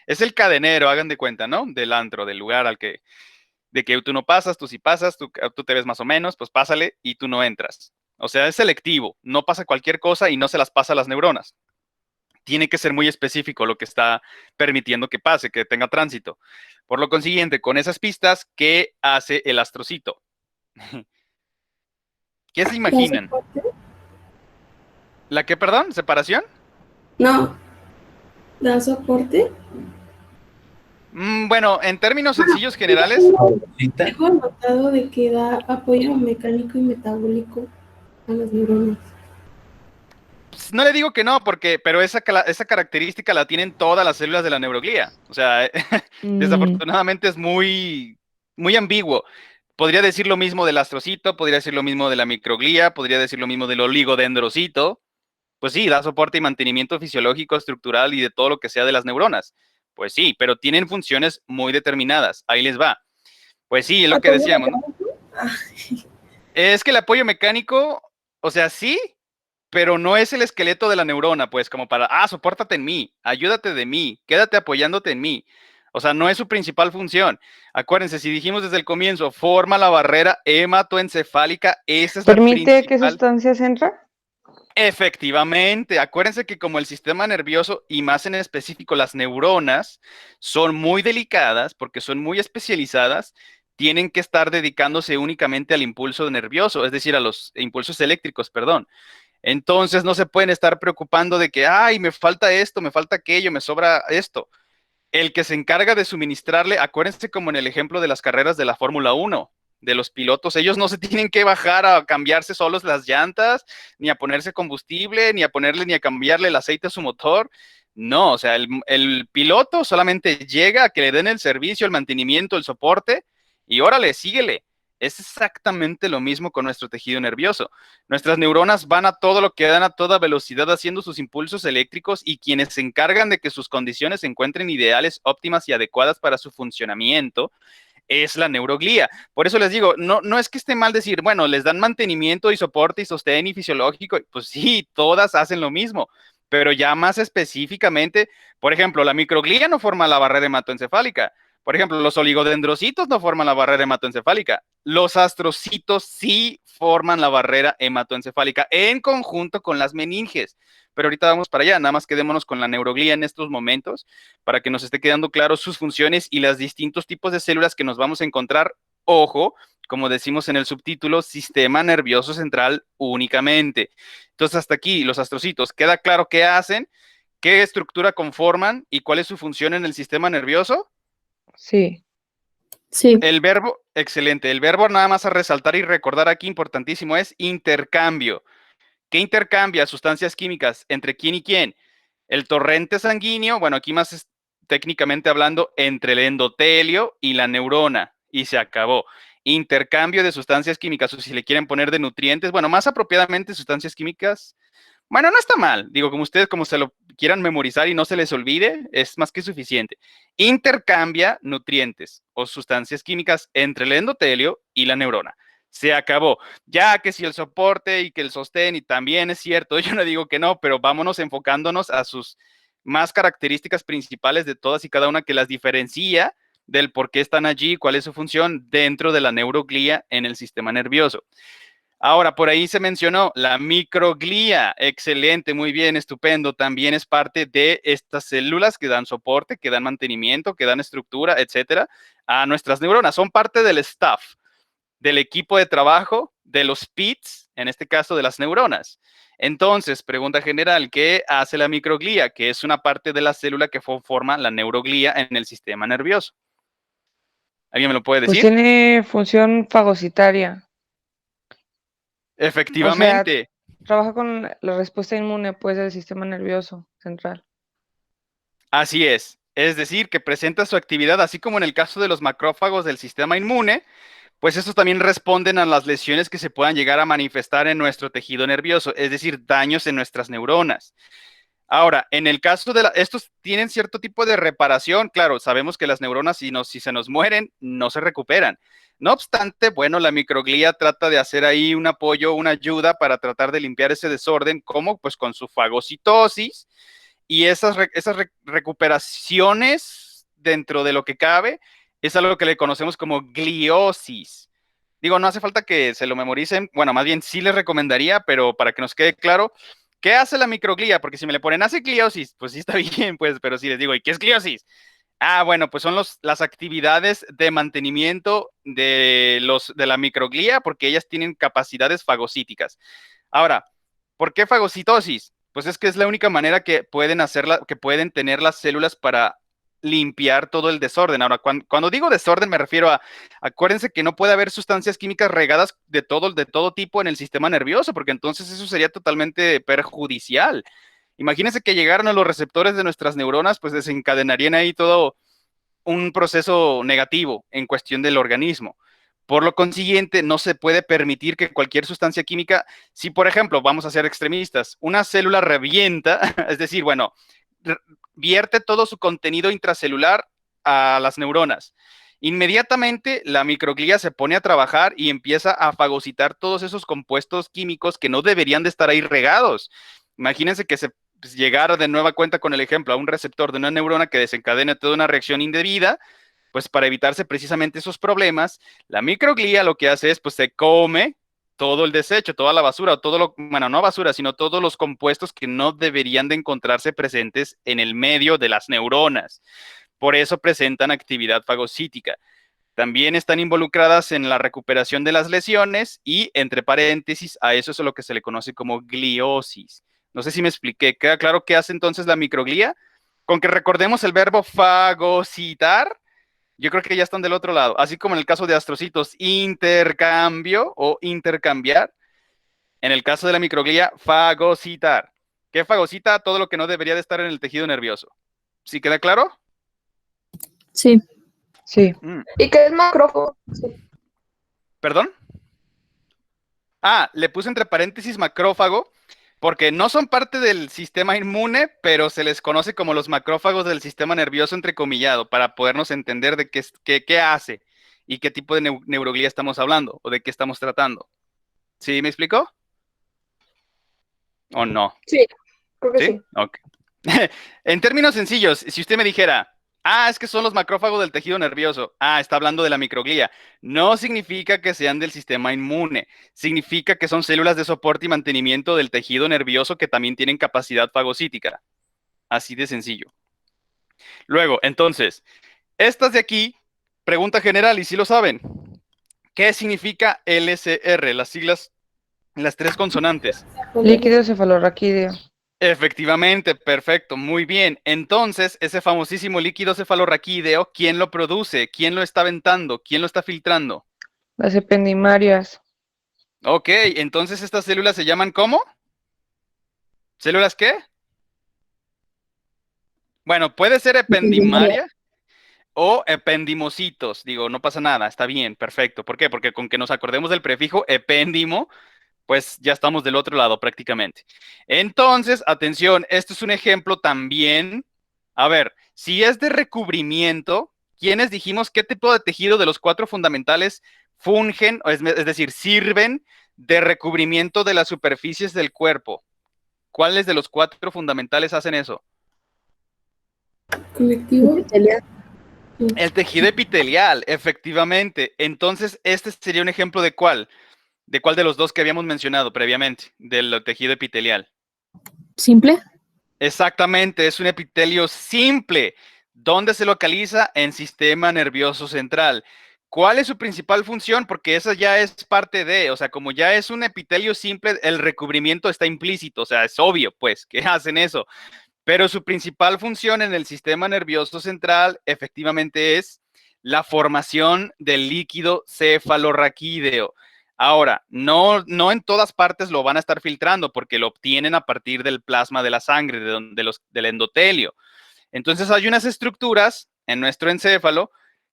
es el cadenero, hagan de cuenta, ¿no? Del antro, del lugar al que, de que tú no pasas, tú sí pasas, tú te ves más o menos, pues pásale y tú no entras. O sea, es selectivo, no pasa cualquier cosa y no se las pasa a las neuronas. Tiene que ser muy específico lo que está permitiendo que pase, que tenga tránsito. Por lo consiguiente, con esas pistas, ¿qué hace el astrocito? ¿Qué se ¿Da imaginan? soporte? ¿La qué, perdón? ¿Separación? No, da soporte. Bueno, en términos sencillos generales, ¿Cita? Tengo anotado de que da apoyo mecánico y metabólico a las neuronas. pues, no le digo que no, pero esa característica la tienen todas las células de la neuroglía. O sea, desafortunadamente es muy, muy ambiguo. Podría decir lo mismo del astrocito, podría decir lo mismo de la microglía, podría decir lo mismo del oligodendrocito. Pues sí, da soporte y mantenimiento fisiológico, estructural y de todo lo que sea de las neuronas. Pues sí, pero tienen funciones muy determinadas. Ahí les va. Pues sí, es lo que ¿Apoyo decíamos, ¿no? mecánico? Ah, Es que el apoyo mecánico, o sea, sí, pero no es el esqueleto de la neurona, pues como para, sopórtate en mí, ayúdate de mí, quédate apoyándote en mí. O sea, no es su principal función. Acuérdense, si dijimos desde el comienzo, forma la barrera hematoencefálica, esa es la ¿Permite qué principal. sustancias entra? Efectivamente, acuérdense que como el sistema nervioso y más en específico las neuronas son muy delicadas porque son muy especializadas, tienen que estar dedicándose únicamente al impulso nervioso, es decir, a los impulsos eléctricos, perdón. Entonces no se pueden estar preocupando de que, ay, me falta esto, me falta aquello, me sobra esto. El que se encarga de suministrarle, acuérdense como en el ejemplo de las carreras de la Fórmula 1, de los pilotos, ellos no se tienen que bajar a cambiarse solos las llantas, ni a ponerse combustible, ni a ponerle, ni a cambiarle el aceite a su motor. No, o sea, el piloto solamente llega a que le den el servicio, el mantenimiento, el soporte, y órale, síguele. Es exactamente lo mismo con nuestro tejido nervioso. Nuestras neuronas van a todo lo que dan a toda velocidad haciendo sus impulsos eléctricos y quienes se encargan de que sus condiciones se encuentren ideales, óptimas y adecuadas para su funcionamiento es la neuroglía. Por eso les digo, no es que esté mal decir, bueno, les dan mantenimiento y soporte y sostén y fisiológico, pues sí, todas hacen lo mismo, pero ya más específicamente, por ejemplo, la microglía no forma la barrera hematoencefálica. Por ejemplo, los oligodendrocitos no forman la barrera hematoencefálica. Los astrocitos sí forman la barrera hematoencefálica en conjunto con las meninges. Pero ahorita vamos para allá, nada más quedémonos con la neuroglía en estos momentos para que nos esté quedando claro sus funciones y los distintos tipos de células que nos vamos a encontrar. Ojo, como decimos en el subtítulo, sistema nervioso central únicamente. Entonces, hasta aquí, los astrocitos, ¿queda claro qué hacen? ¿Qué estructura conforman y cuál es su función en el sistema nervioso? Sí. Sí. El verbo, excelente. El verbo nada más a resaltar y recordar aquí, importantísimo, es intercambio. ¿Qué intercambia sustancias químicas entre quién y quién? El torrente sanguíneo, bueno, aquí más técnicamente hablando, entre el endotelio y la neurona, y se acabó. Intercambio de sustancias químicas, o si le quieren poner de nutrientes, bueno, más apropiadamente sustancias químicas. Bueno, no está mal, digo, como ustedes como se lo quieran memorizar y no se les olvide, es más que suficiente. Intercambia nutrientes o sustancias químicas entre el endotelio y la neurona. Se acabó. Ya que si el soporte y que el sostén, y también es cierto, yo no digo que no, pero vámonos enfocándonos a sus más características principales de todas y cada una que las diferencia del por qué están allí, cuál es su función dentro de la neuroglía en el sistema nervioso. Ahora, por ahí se mencionó la microglía. Excelente, muy bien, estupendo. También es parte de estas células que dan soporte, que dan mantenimiento, que dan estructura, etcétera, a nuestras neuronas. Son parte del staff, del equipo de trabajo, de los PITs, en este caso de las neuronas. Entonces, pregunta general, ¿qué hace la microglía? Que es una parte de la célula que forma la neuroglía en el sistema nervioso. ¿Alguien me lo puede Pues decir? tiene función fagocitaria. O sea, Efectivamente. Trabaja con la respuesta inmune, pues, del sistema nervioso central. Así es. Es decir, que presenta su actividad, así como en el caso de los macrófagos del sistema inmune, pues estos también responden a las lesiones que se puedan llegar a manifestar en nuestro tejido nervioso, es decir, daños en nuestras neuronas. Ahora, en el caso de estos tienen cierto tipo de reparación, claro, sabemos que las neuronas si se nos mueren, no se recuperan. No obstante, bueno, la microglía trata de hacer ahí un apoyo, una ayuda para tratar de limpiar ese desorden, como pues con su fagocitosis, y esas recuperaciones dentro de lo que cabe es algo que le conocemos como gliosis. Digo, no hace falta que se lo memoricen, bueno, más bien sí les recomendaría, pero para que nos quede claro, ¿qué hace la microglía? Porque si me le ponen, hace gliosis, pues sí está bien, pues, pero si les digo, ¿y qué es gliosis? Ah, bueno, pues son las actividades de mantenimiento de la microglía, porque ellas tienen capacidades fagocíticas. Ahora, ¿por qué fagocitosis? Pues es que es la única manera que pueden tener las células para limpiar todo el desorden. Ahora, cuando digo desorden me refiero a, acuérdense que no puede haber sustancias químicas regadas de todo tipo en el sistema nervioso, porque entonces eso sería totalmente perjudicial. Imagínense que llegaran a los receptores de nuestras neuronas, pues desencadenarían ahí todo un proceso negativo en cuestión del organismo. Por lo consiguiente, no se puede permitir que cualquier sustancia química, si por ejemplo, vamos a ser extremistas, una célula revienta, es decir, bueno, vierte todo su contenido intracelular a las neuronas. Inmediatamente la microglía se pone a trabajar y empieza a fagocitar todos esos compuestos químicos que no deberían de estar ahí regados. Imagínense que se llegara de nueva cuenta con el ejemplo a un receptor de una neurona que desencadena toda una reacción indebida, pues para evitarse precisamente esos problemas, la microglía lo que hace es, pues se come todo el desecho, toda la basura, bueno, no basura, sino todos los compuestos que no deberían de encontrarse presentes en el medio de las neuronas. Por eso presentan actividad fagocítica. También están involucradas en la recuperación de las lesiones y, entre paréntesis, a eso es lo que se le conoce como gliosis. No sé si me expliqué. ¿Queda claro qué hace entonces la microglía? Con que recordemos el verbo fagocitar, yo creo que ya están del otro lado. Así como en el caso de astrocitos, intercambio o intercambiar. En el caso de la microglía, fagocitar. ¿Qué fagocita? Todo lo que no debería de estar en el tejido nervioso. ¿Sí queda claro? Sí. Sí. ¿Y qué es macrófago? Sí. ¿Perdón? Ah, le puse entre paréntesis macrófago porque no son parte del sistema inmune, pero se les conoce como los macrófagos del sistema nervioso entrecomillado, para podernos entender de qué hace y qué tipo de neuroglía estamos hablando o de qué estamos tratando. ¿Sí me explico? ¿O no? Sí, creo que ¿Sí? sí. Ok. En términos sencillos, si usted me dijera, es que son los macrófagos del tejido nervioso, está hablando de la microglía, no significa que sean del sistema inmune, significa que son células de soporte y mantenimiento del tejido nervioso que también tienen capacidad fagocítica. Así de sencillo. Luego, entonces, estas de aquí, pregunta general, y si lo saben, ¿qué significa LCR? Las siglas, las tres consonantes. Líquido cefalorraquídeo. Efectivamente, perfecto, muy bien. Entonces, ese famosísimo líquido cefalorraquídeo, ¿quién lo produce? ¿Quién lo está aventando? ¿Quién lo está filtrando? Las ependimarias. Ok, entonces estas células se llaman ¿cómo? ¿Células qué? Bueno, puede ser ependimaria o ependimocitos. Digo, no pasa nada, está bien, perfecto. ¿Por qué? Porque con que nos acordemos del prefijo epéndimo, pues ya estamos del otro lado prácticamente. Entonces, atención, esto es un ejemplo también. A ver, si es de recubrimiento, ¿quiénes dijimos qué tipo de tejido de los 4 fundamentales fungen, es decir, sirven de recubrimiento de las superficies del cuerpo? ¿Cuáles de los 4 fundamentales hacen eso? Conectivo. El tejido epitelial, efectivamente. Entonces, este sería un ejemplo de cuál. ¿De cuál de los dos que habíamos mencionado previamente? Del tejido epitelial. ¿Simple? Exactamente, es un epitelio simple. ¿Dónde se localiza? En sistema nervioso central. ¿Cuál es su principal función? Porque esa ya es parte de, o sea, como ya es un epitelio simple, el recubrimiento está implícito, o sea, es obvio, pues, que hacen eso. Pero su principal función en el sistema nervioso central, efectivamente, es la formación del líquido cefalorraquídeo. Ahora, no en todas partes lo van a estar filtrando porque lo obtienen a partir del plasma de la sangre, del endotelio. Entonces hay unas estructuras en nuestro encéfalo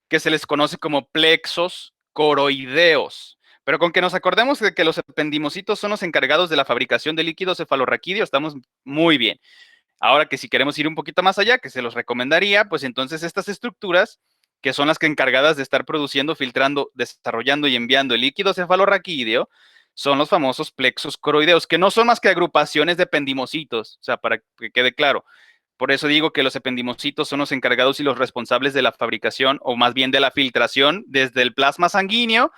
que se les conoce como plexos coroideos. Pero con que nos acordemos de que los ependimocitos son los encargados de la fabricación de líquido cefalorraquídeo, estamos muy bien. Ahora que si queremos ir un poquito más allá, que se los recomendaría, pues entonces estas estructuras, que son las que encargadas de estar produciendo, filtrando, desarrollando y enviando el líquido cefalorraquídeo, son los famosos plexos coroideos, que no son más que agrupaciones de ependimocitos, o sea, para que quede claro. Por eso digo que los ependimocitos son los encargados y los responsables de la fabricación, o más bien de la filtración, desde el plasma sanguíneo,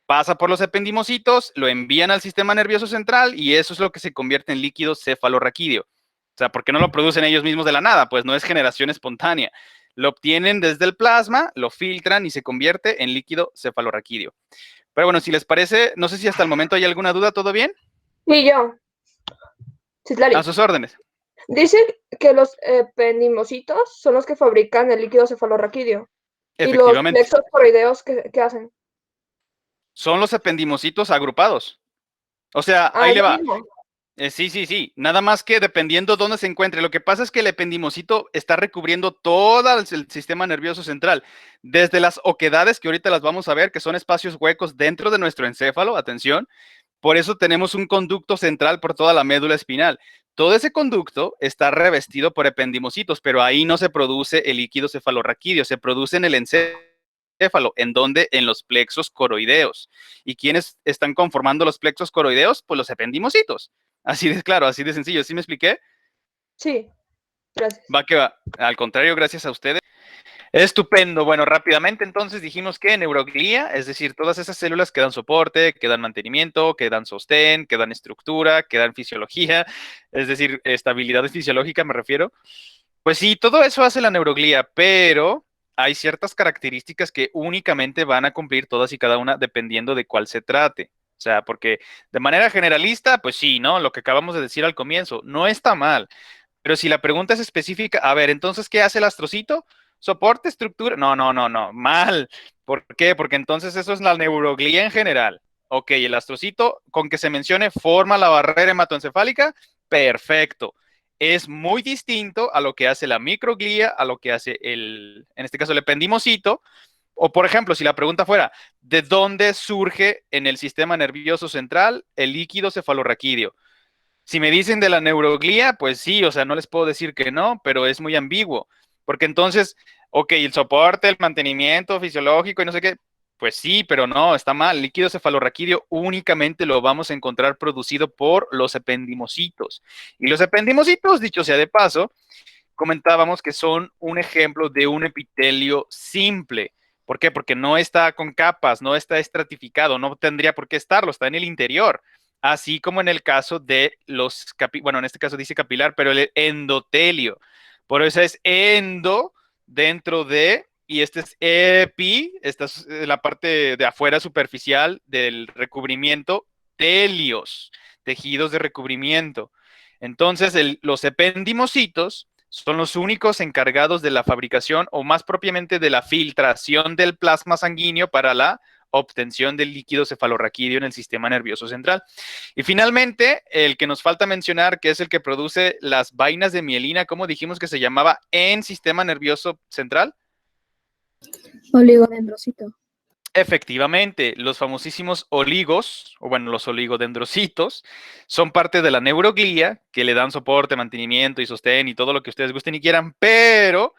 pasa por los ependimocitos, lo envían al sistema nervioso central y eso es lo que se convierte en líquido cefalorraquídeo. O sea, ¿por qué no lo producen ellos mismos de la nada? Pues no es generación espontánea. Lo obtienen desde el plasma, lo filtran y se convierte en líquido cefalorraquídeo. Pero bueno, si les parece, no sé si hasta el momento hay alguna duda, ¿todo bien? Y yo. Citlali. A sus órdenes. Dice que los ependimocitos son los que fabrican el líquido cefalorraquídeo. Y los Efectivamente. plexos coroideos, ¿qué hacen? Son los ependimocitos agrupados. O sea, ahí le va. Sí. Nada más que dependiendo dónde se encuentre. Lo que pasa es que el ependimocito está recubriendo todo el sistema nervioso central. Desde las oquedades, que ahorita las vamos a ver, que son espacios huecos dentro de nuestro encéfalo, atención. Por eso tenemos un conducto central por toda la médula espinal. Todo ese conducto está revestido por ependimocitos, pero ahí no se produce el líquido cefalorraquídeo, se produce en el encéfalo. ¿En dónde? En los plexos coroideos. ¿Y quiénes están conformando los plexos coroideos? Pues los ependimocitos. Así de claro, así de sencillo. ¿Sí me expliqué? Sí, gracias. Va que va. Al contrario, gracias a ustedes. Estupendo. Bueno, rápidamente entonces dijimos que neuroglía, es decir, todas esas células que dan soporte, que dan mantenimiento, que dan sostén, que dan estructura, que dan fisiología, es decir, estabilidad fisiológica me refiero. Pues sí, todo eso hace la neuroglía, pero hay ciertas características que únicamente van a cumplir todas y cada una dependiendo de cuál se trate. O sea, porque de manera generalista, pues sí, ¿no? Lo que acabamos de decir al comienzo, no está mal. Pero si la pregunta es específica, a ver, entonces, ¿qué hace el astrocito? ¿Soporte, estructura? No, mal. ¿Por qué? Porque entonces eso es la neuroglía en general. Ok, el astrocito, con que se mencione, forma la barrera hematoencefálica, perfecto. Es muy distinto a lo que hace la microglía, a lo que hace en este caso, el ependimocito. O, por ejemplo, si la pregunta fuera, ¿de dónde surge en el sistema nervioso central el líquido cefalorraquídeo? Si me dicen de la neuroglía, pues sí, o sea, no les puedo decir que no, pero es muy ambiguo. Porque entonces, ok, el soporte, el mantenimiento fisiológico y no sé qué, pues sí, pero no, está mal. El líquido cefalorraquídeo únicamente lo vamos a encontrar producido por los ependimocitos. Y los ependimocitos, dicho sea de paso, comentábamos que son un ejemplo de un epitelio simple. ¿Por qué? Porque no está con capas, no está estratificado, no tendría por qué estarlo, está en el interior. Así como en el caso de los, bueno, en este caso dice capilar, pero el endotelio. Por eso es endo dentro de, y este es epi, esta es la parte de afuera superficial del recubrimiento, telios, tejidos de recubrimiento. Entonces, los ependimocitos son los únicos encargados de la fabricación o más propiamente de la filtración del plasma sanguíneo para la obtención del líquido cefalorraquídeo en el sistema nervioso central. Y finalmente, el que nos falta mencionar, que es el que produce las vainas de mielina, ¿cómo dijimos que se llamaba en sistema nervioso central? Oligodendrocito. Efectivamente, los famosísimos oligos, o bueno, los oligodendrocitos, son parte de la neuroglía, que le dan soporte, mantenimiento y sostén y todo lo que ustedes gusten y quieran, pero,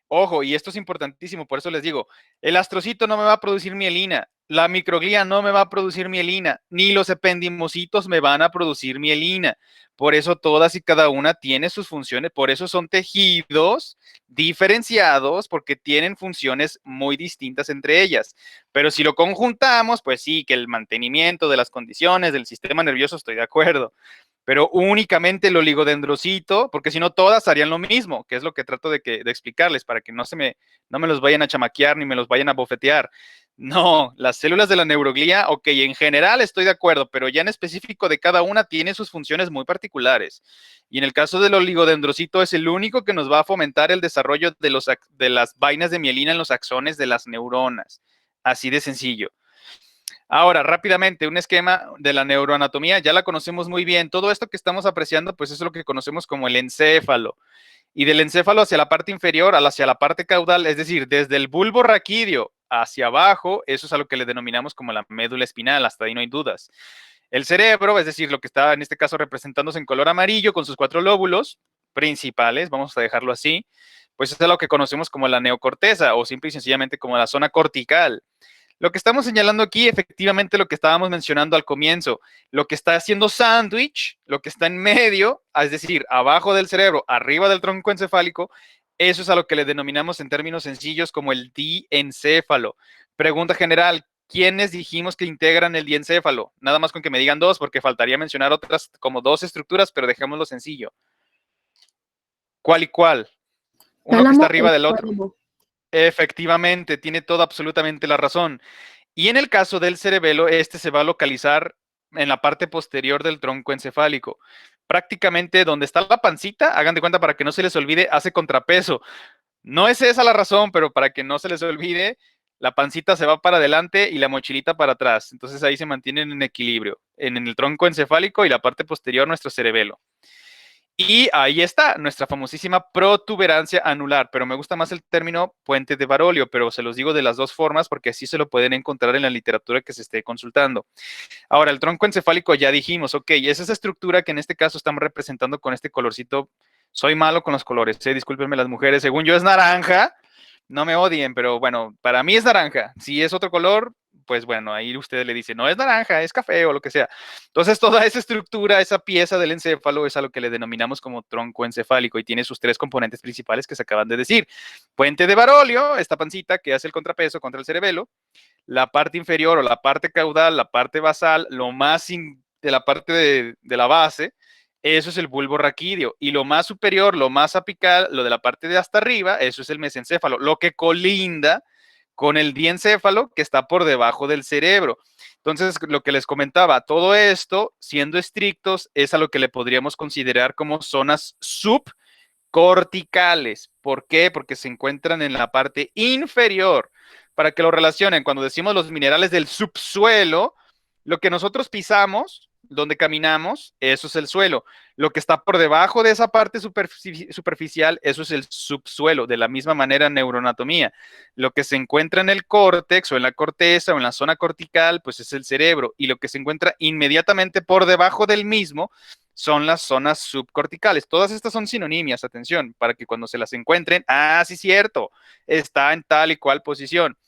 ojo, y esto es importantísimo, por eso les digo, el astrocito no me va a producir mielina, la microglía no me va a producir mielina, ni los ependimocitos me van a producir mielina. Por eso todas y cada una tiene sus funciones, por eso son tejidos diferenciados, porque tienen funciones muy distintas entre ellas. Pero si lo conjuntamos, pues sí, que el mantenimiento de las condiciones del sistema nervioso, estoy de acuerdo. Pero únicamente el oligodendrocito, porque si no todas harían lo mismo, que es lo que trato de explicarles, para que no me los vayan a chamaquear ni me los vayan a bofetear. No, las células de la neuroglía, ok, en general estoy de acuerdo, pero ya en específico de cada una tiene sus funciones muy particulares. Y en el caso del oligodendrocito es el único que nos va a fomentar el desarrollo de las vainas de mielina en los axones de las neuronas. Así de sencillo. Ahora, rápidamente, un esquema de la neuroanatomía, ya la conocemos muy bien. Todo esto que estamos apreciando, pues es lo que conocemos como el encéfalo. Y del encéfalo hacia la parte inferior, hacia la parte caudal, es decir, desde el bulbo raquídeo hacia abajo, eso es a lo que le denominamos como la médula espinal, hasta ahí no hay dudas. El cerebro, es decir, lo que está en este caso representándose en color amarillo con sus 4 lóbulos principales, vamos a dejarlo así, pues es lo que conocemos como la neocorteza o simple y sencillamente como la zona cortical. Lo que estamos señalando aquí, efectivamente, lo que estábamos mencionando al comienzo, lo que está haciendo sándwich, lo que está en medio, es decir, abajo del cerebro, arriba del tronco encefálico, eso es a lo que le denominamos en términos sencillos como el diencéfalo. Pregunta general, ¿quiénes dijimos que integran el diencéfalo? Nada más con que me digan 2, porque faltaría mencionar otras como 2 estructuras, pero dejémoslo sencillo. ¿Cuál y cuál? Uno que Tálamo está arriba o del otro. hipótamo. Efectivamente, tiene toda absolutamente la razón. Y en el caso del cerebelo, este se va a localizar en la parte posterior del tronco encefálico. Prácticamente donde está la pancita, hagan de cuenta para que no se les olvide, hace contrapeso. No es esa la razón, pero para que no se les olvide, la pancita se va para adelante y la mochilita para atrás. Entonces ahí se mantienen en equilibrio, en el tronco encefálico y la parte posterior, nuestro cerebelo. Y ahí está nuestra famosísima protuberancia anular, pero me gusta más el término puente de Barolio, pero se los digo de las dos formas porque así se lo pueden encontrar en la literatura que se esté consultando. Ahora, el tronco encefálico ya dijimos, ok, es esa estructura que en este caso estamos representando con este colorcito. Soy malo con los colores, discúlpenme las mujeres, según yo es naranja, no me odien, pero bueno, para mí es naranja. Si es otro color, pues bueno, ahí usted le dice, no es naranja, es café o lo que sea. Entonces, toda esa estructura, esa pieza del encéfalo es a lo que le denominamos como tronco encefálico y tiene sus 3 componentes principales que se acaban de decir. Puente de Barolio, esta pancita que hace el contrapeso contra el cerebelo, la parte inferior o la parte caudal, la parte basal, lo más de la parte de la base, eso es el bulbo raquídeo. Y lo más superior, lo más apical, lo de la parte de hasta arriba, eso es el mesencéfalo, lo que colinda con el diencéfalo que está por debajo del cerebro. Entonces, lo que les comentaba, todo esto, siendo estrictos, es a lo que le podríamos considerar como zonas subcorticales. ¿Por qué? Porque se encuentran en la parte inferior. Para que lo relacionen, cuando decimos los minerales del subsuelo, lo que nosotros pisamos, donde caminamos, eso es el suelo. Lo que está por debajo de esa parte superficial, eso es el subsuelo. De la misma manera, neuroanatomía. Lo que se encuentra en el córtex o en la corteza o en la zona cortical, pues es el cerebro. Y lo que se encuentra inmediatamente por debajo del mismo son las zonas subcorticales. Todas estas son sinonimias, atención, para que cuando se las encuentren, sí, cierto, está en tal y cual posición.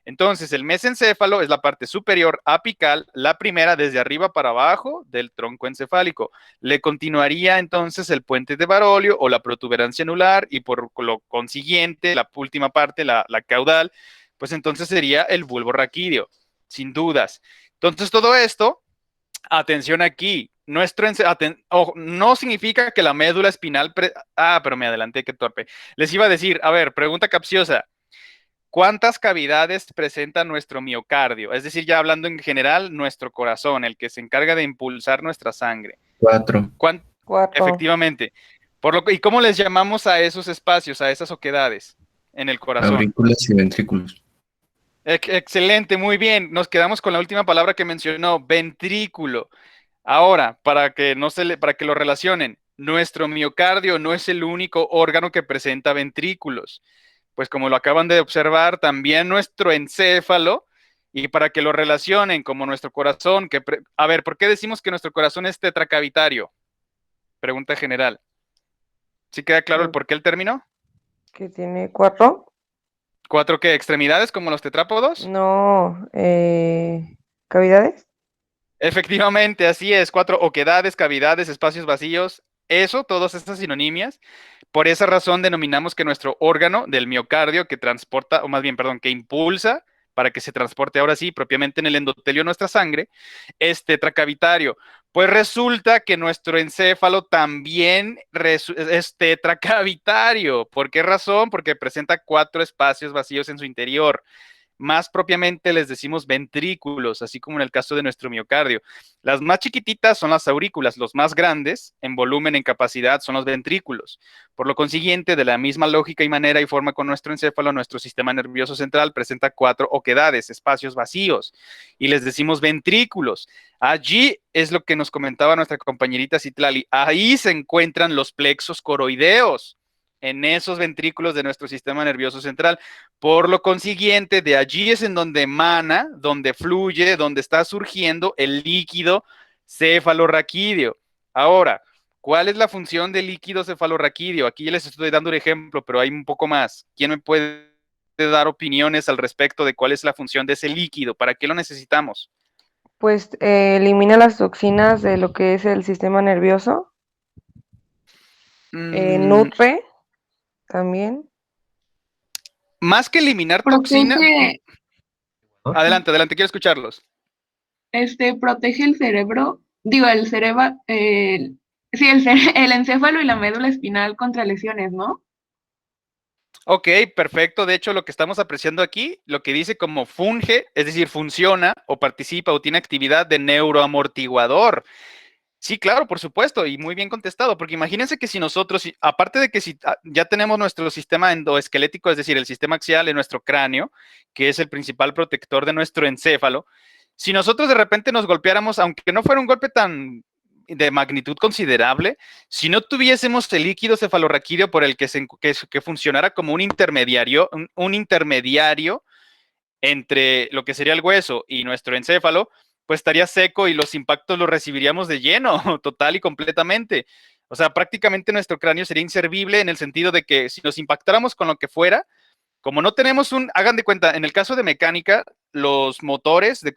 Entonces, el mesencéfalo es la parte superior apical, la primera desde arriba para abajo del tronco encefálico. Le continuaría entonces el puente de Barolio o la protuberancia anular y por lo consiguiente, la última parte, la caudal, pues entonces sería el bulbo raquídeo, sin dudas. Entonces, todo esto, atención aquí, no significa que la médula espinal, pero me adelanté, qué torpe. Les iba a decir, a ver, pregunta capciosa. ¿Cuántas cavidades presenta nuestro miocardio? Es decir, ya hablando en general, nuestro corazón, el que se encarga de impulsar nuestra sangre. 4. 4. Efectivamente. ¿Y cómo les llamamos a esos espacios, a esas oquedades en el corazón? Aurículas y ventrículos. Excelente, muy bien. Nos quedamos con la última palabra que mencionó, ventrículo. Ahora, para que lo relacionen, nuestro miocardio no es el único órgano que presenta ventrículos. Pues como lo acaban de observar, también nuestro encéfalo, y para que lo relacionen como nuestro corazón, a ver, ¿por qué decimos que nuestro corazón es tetracavitario? Pregunta general. ¿Sí queda claro el por qué el término? ¿Que tiene 4? ¿4 qué? ¿Extremidades como los tetrápodos? No, ¿cavidades? Efectivamente, así es, 4 oquedades, cavidades, espacios vacíos, eso, todas estas sinonimias. Por esa razón denominamos que nuestro órgano del miocardio que transporta, o más bien, perdón, que impulsa para que se transporte ahora sí propiamente en el endotelio nuestra sangre, es tetracavitario. Pues resulta que nuestro encéfalo también es tetracavitario. ¿Por qué razón? Porque presenta 4 espacios vacíos en su interior. más propiamente les decimos ventrículos, así como en el caso de nuestro miocardio. Las más chiquititas son las aurículas, los más grandes en volumen, en capacidad, son los ventrículos. Por lo consiguiente, de la misma lógica y manera y forma con nuestro encéfalo, nuestro sistema nervioso central presenta 4 oquedades, espacios vacíos, y les decimos ventrículos. Allí es lo que nos comentaba nuestra compañerita Citlali, ahí se encuentran los plexos coroideos, en esos ventrículos de nuestro sistema nervioso central. Por lo consiguiente, de allí es en donde emana, donde fluye, donde está surgiendo el líquido cefalorraquídeo. Ahora, ¿cuál es la función del líquido cefalorraquídeo? Aquí ya les estoy dando un ejemplo, pero hay un poco más. ¿Quién me puede dar opiniones al respecto de cuál es la función de ese líquido? ¿Para qué lo necesitamos? Pues elimina las toxinas de lo que es el sistema nervioso, nutre también. Más que eliminar toxina... Protege, Adelante, quiero escucharlos. protege el cerebro, digo, el cerebro, sí, el encéfalo y la médula espinal contra lesiones, ¿no? Ok, perfecto. De hecho, lo que estamos apreciando aquí, lo que dice como funge, es decir, funciona o participa o tiene actividad de neuroamortiguador. Sí, claro, por supuesto, y muy bien contestado, porque imagínense que si nosotros, aparte de que si ya tenemos nuestro sistema endoesquelético, es decir, el sistema axial en nuestro cráneo, que es el principal protector de nuestro encéfalo, si nosotros de repente nos golpeáramos, aunque no fuera un golpe tan de magnitud considerable, si no tuviésemos el líquido cefalorraquídeo por el que funcionara como un intermediario, un intermediario entre lo que sería el hueso y nuestro encéfalo, pues estaría seco y los impactos los recibiríamos de lleno, total y completamente. O sea, prácticamente nuestro cráneo sería inservible en el sentido de que si nos impactáramos con lo que fuera, como no tenemos hagan de cuenta, en el caso de mecánica, los motores de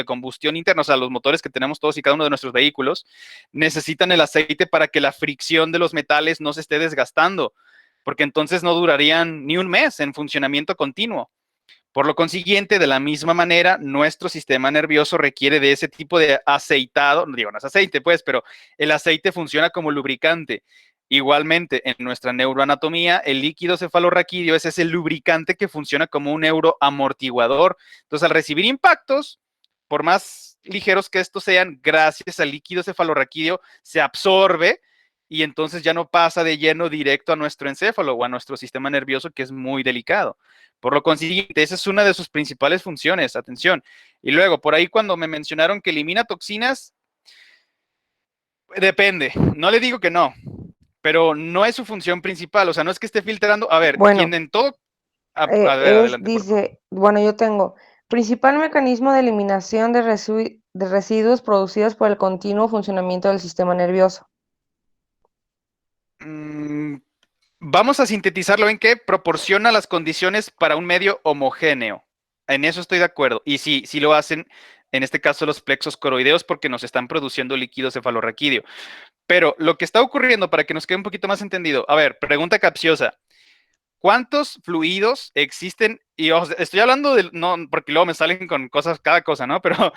combustión interna, o sea, los motores que tenemos todos y cada uno de nuestros vehículos, necesitan el aceite para que la fricción de los metales no se esté desgastando, porque entonces no durarían ni un mes en funcionamiento continuo. Por lo consiguiente, de la misma manera, nuestro sistema nervioso requiere de ese tipo de aceitado, no digo, no es aceite, pues, pero el aceite funciona como lubricante. Igualmente, en nuestra neuroanatomía, el líquido cefalorraquídeo es ese lubricante que funciona como un neuroamortiguador. Entonces, al recibir impactos, por más ligeros que estos sean, gracias al líquido cefalorraquídeo, se absorbe y entonces ya no pasa de lleno directo a nuestro encéfalo o a nuestro sistema nervioso, que es muy delicado. Por lo consiguiente, esa es una de sus principales funciones, atención. Y luego, por ahí cuando me mencionaron que elimina toxinas, depende, no le digo que no, pero no es su función principal, o sea, no es que esté filtrando, a ver, Bueno, quien en todo... A ver, adelante, por favor. dice, bueno, yo tengo, principal mecanismo de eliminación de residuos producidos por el continuo funcionamiento del sistema nervioso. Vamos a sintetizarlo en que proporciona las condiciones para un medio homogéneo. En eso estoy de acuerdo. Y sí lo hacen, en este caso, los plexos coroideos, porque nos están produciendo líquido cefalorraquídeo. Pero lo que está ocurriendo, para que nos quede un poquito más entendido, a ver, pregunta capciosa. ¿Cuántos fluidos existen? Y estoy hablando de, no, porque luego me salen con cosas, cada cosa, ¿no? Pero,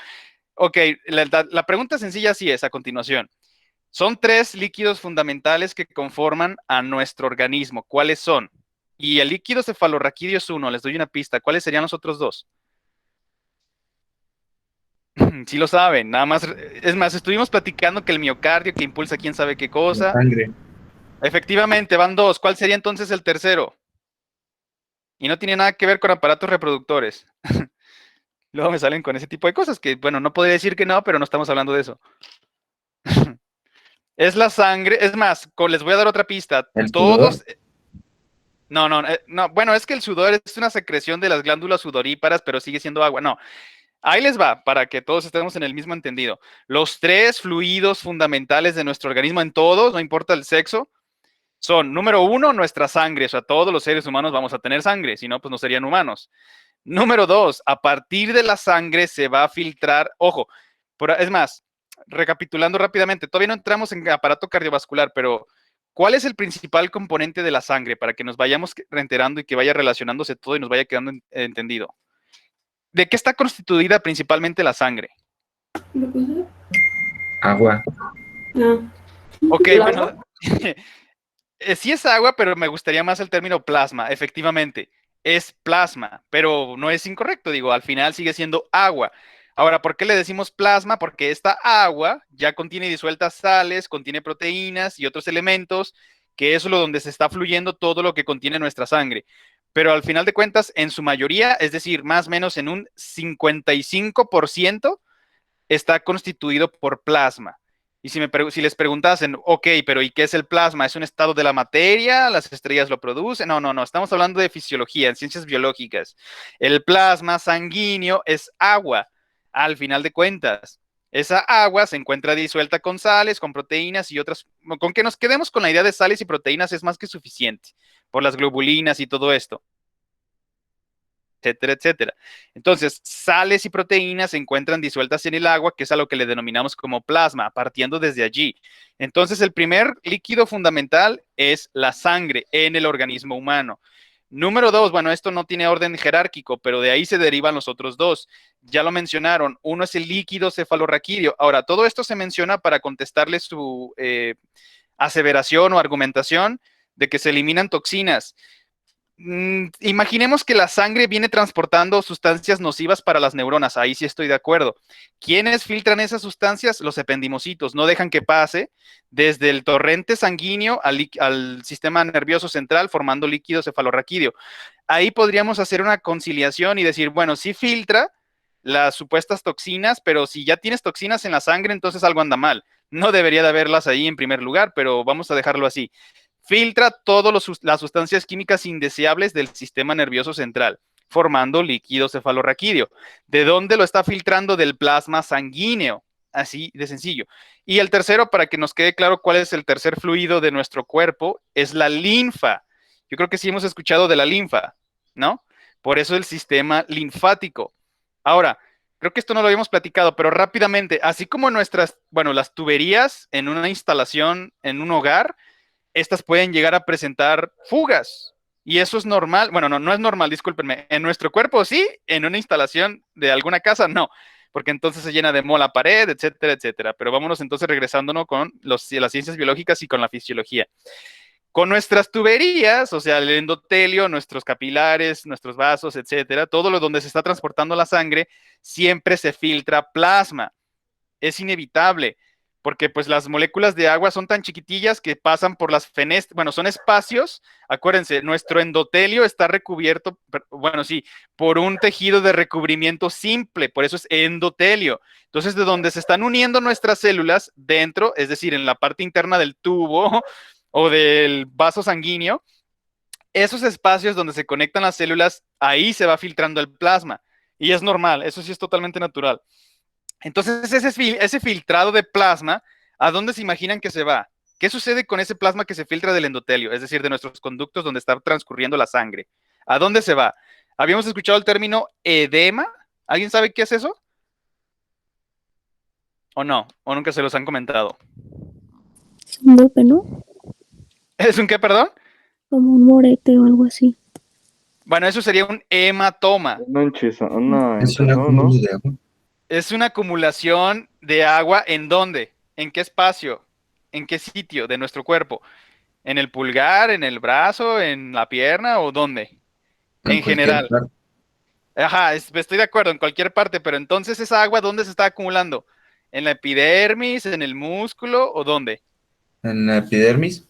ok, la pregunta sencilla sí es a continuación. Son 3 líquidos fundamentales que conforman a nuestro organismo. ¿Cuáles son? Y el líquido cefalorraquídeo es uno, les doy una pista. ¿Cuáles serían los otros 2? Sí lo saben, nada más. Es más, estuvimos platicando que el miocardio que impulsa quién sabe qué cosa. La sangre. Efectivamente, van 2. ¿Cuál sería entonces el tercero? Y no tiene nada que ver con aparatos reproductores. Luego me salen con ese tipo de cosas que, bueno, no podría decir que no, pero no estamos hablando de eso. Es la sangre, es más, les voy a dar otra pista. ¿El Todos. sudor? No, bueno, es que el sudor es una secreción de las glándulas sudoríparas, pero sigue siendo agua. No, ahí les va, para que todos estemos en el mismo entendido. Los 3 fluidos fundamentales de nuestro organismo en todos, no importa el sexo, son, número 1, nuestra sangre. O sea, todos los seres humanos vamos a tener sangre, si no, pues no serían humanos. Número 2, a partir de la sangre se va a filtrar, ojo, es más, recapitulando rápidamente, todavía no entramos en aparato cardiovascular, pero ¿cuál es el principal componente de la sangre para que nos vayamos reenterando y que vaya relacionándose todo y nos vaya quedando entendido? ¿De qué está constituida principalmente la sangre? ¿Glucosa? Agua. No. Ok, ¿Plasma? bueno, sí es agua, pero me gustaría más el término plasma, efectivamente. es plasma, pero no es incorrecto, digo, al final sigue siendo agua. Ahora, ¿por qué le decimos plasma? Porque esta agua ya contiene disueltas sales, contiene proteínas y otros elementos, que es lo donde se está fluyendo todo lo que contiene nuestra sangre. Pero al final de cuentas, en su mayoría, es decir, más o menos en un 55%, está constituido por plasma. Y si les preguntasen, ok, pero ¿y qué es el plasma? ¿Es un estado de la materia? ¿Las estrellas lo producen? No, estamos hablando de fisiología, en ciencias biológicas. El plasma sanguíneo es agua, al final de cuentas. Esa agua se encuentra disuelta con sales, con proteínas y otras. Con que nos quedemos con la idea de sales y proteínas es más que suficiente, por las globulinas y todo esto, etcétera, etcétera. Entonces, sales y proteínas se encuentran disueltas en el agua, que es a lo que le denominamos como plasma, partiendo desde allí. Entonces, el primer líquido fundamental es la sangre en el organismo humano. Número 2, bueno, esto no tiene orden jerárquico, pero de ahí se derivan los otros dos. Ya lo mencionaron, uno es el líquido cefalorraquídeo. Ahora, todo esto se menciona para contestarle su aseveración o argumentación de que se eliminan toxinas. Imaginemos que la sangre viene transportando sustancias nocivas para las neuronas, ahí sí estoy de acuerdo. ¿Quiénes filtran esas sustancias? Los ependimocitos, no dejan que pase desde el torrente sanguíneo al sistema nervioso central formando líquido cefalorraquídeo. Ahí podríamos hacer una conciliación y decir, bueno, sí filtra las supuestas toxinas, pero si ya tienes toxinas en la sangre, entonces algo anda mal. No debería de haberlas ahí en primer lugar, pero vamos a dejarlo así. Filtra todas las sustancias químicas indeseables del sistema nervioso central, formando líquido cefalorraquídeo. ¿De dónde lo está filtrando? Del plasma sanguíneo. Así de sencillo. Y el tercero, para que nos quede claro cuál es el tercer fluido de nuestro cuerpo, es la linfa. Yo creo que sí hemos escuchado de la linfa, ¿no? Por eso el sistema linfático. Ahora, creo que esto no lo habíamos platicado, pero rápidamente, así como las tuberías en una instalación, en un hogar, estas pueden llegar a presentar fugas. Y eso es normal. Bueno, no es normal, discúlpenme. En nuestro cuerpo sí, en una instalación de alguna casa no, porque entonces se llena de moho la pared, etcétera, etcétera. Pero vámonos entonces regresándonos con las ciencias biológicas y con la fisiología. Con nuestras tuberías, o sea, el endotelio, nuestros capilares, nuestros vasos, etcétera, todo lo donde se está transportando la sangre, siempre se filtra plasma. Es inevitable, porque pues las moléculas de agua son tan chiquitillas que pasan por las fenestras, bueno, son espacios, acuérdense, nuestro endotelio está recubierto, bueno, sí, por un tejido de recubrimiento simple, por eso es endotelio. Entonces, de donde se están uniendo nuestras células dentro, es decir, en la parte interna del tubo o del vaso sanguíneo, esos espacios donde se conectan las células, ahí se va filtrando el plasma. Y es normal, eso sí es totalmente natural. Entonces, ese filtrado de plasma, ¿a dónde se imaginan que se va? ¿Qué sucede con ese plasma que se filtra del endotelio, es decir, de nuestros conductos donde está transcurriendo la sangre? ¿A dónde se va? Habíamos escuchado el término edema. ¿Alguien sabe qué es eso? ¿O no? ¿O nunca se los han comentado? Es un golpe, ¿no? ¿Es un qué, perdón? Como un morete o algo así. Bueno, eso sería un hematoma. Es una cúmulo de agua. Es una acumulación de agua, ¿en dónde? ¿En qué espacio? ¿En qué sitio de nuestro cuerpo? ¿En el pulgar, en el brazo, en la pierna o dónde? En general. Ajá, estoy de acuerdo, en cualquier parte, pero entonces esa agua, ¿dónde se está acumulando? ¿En la epidermis, en el músculo o dónde? En la epidermis.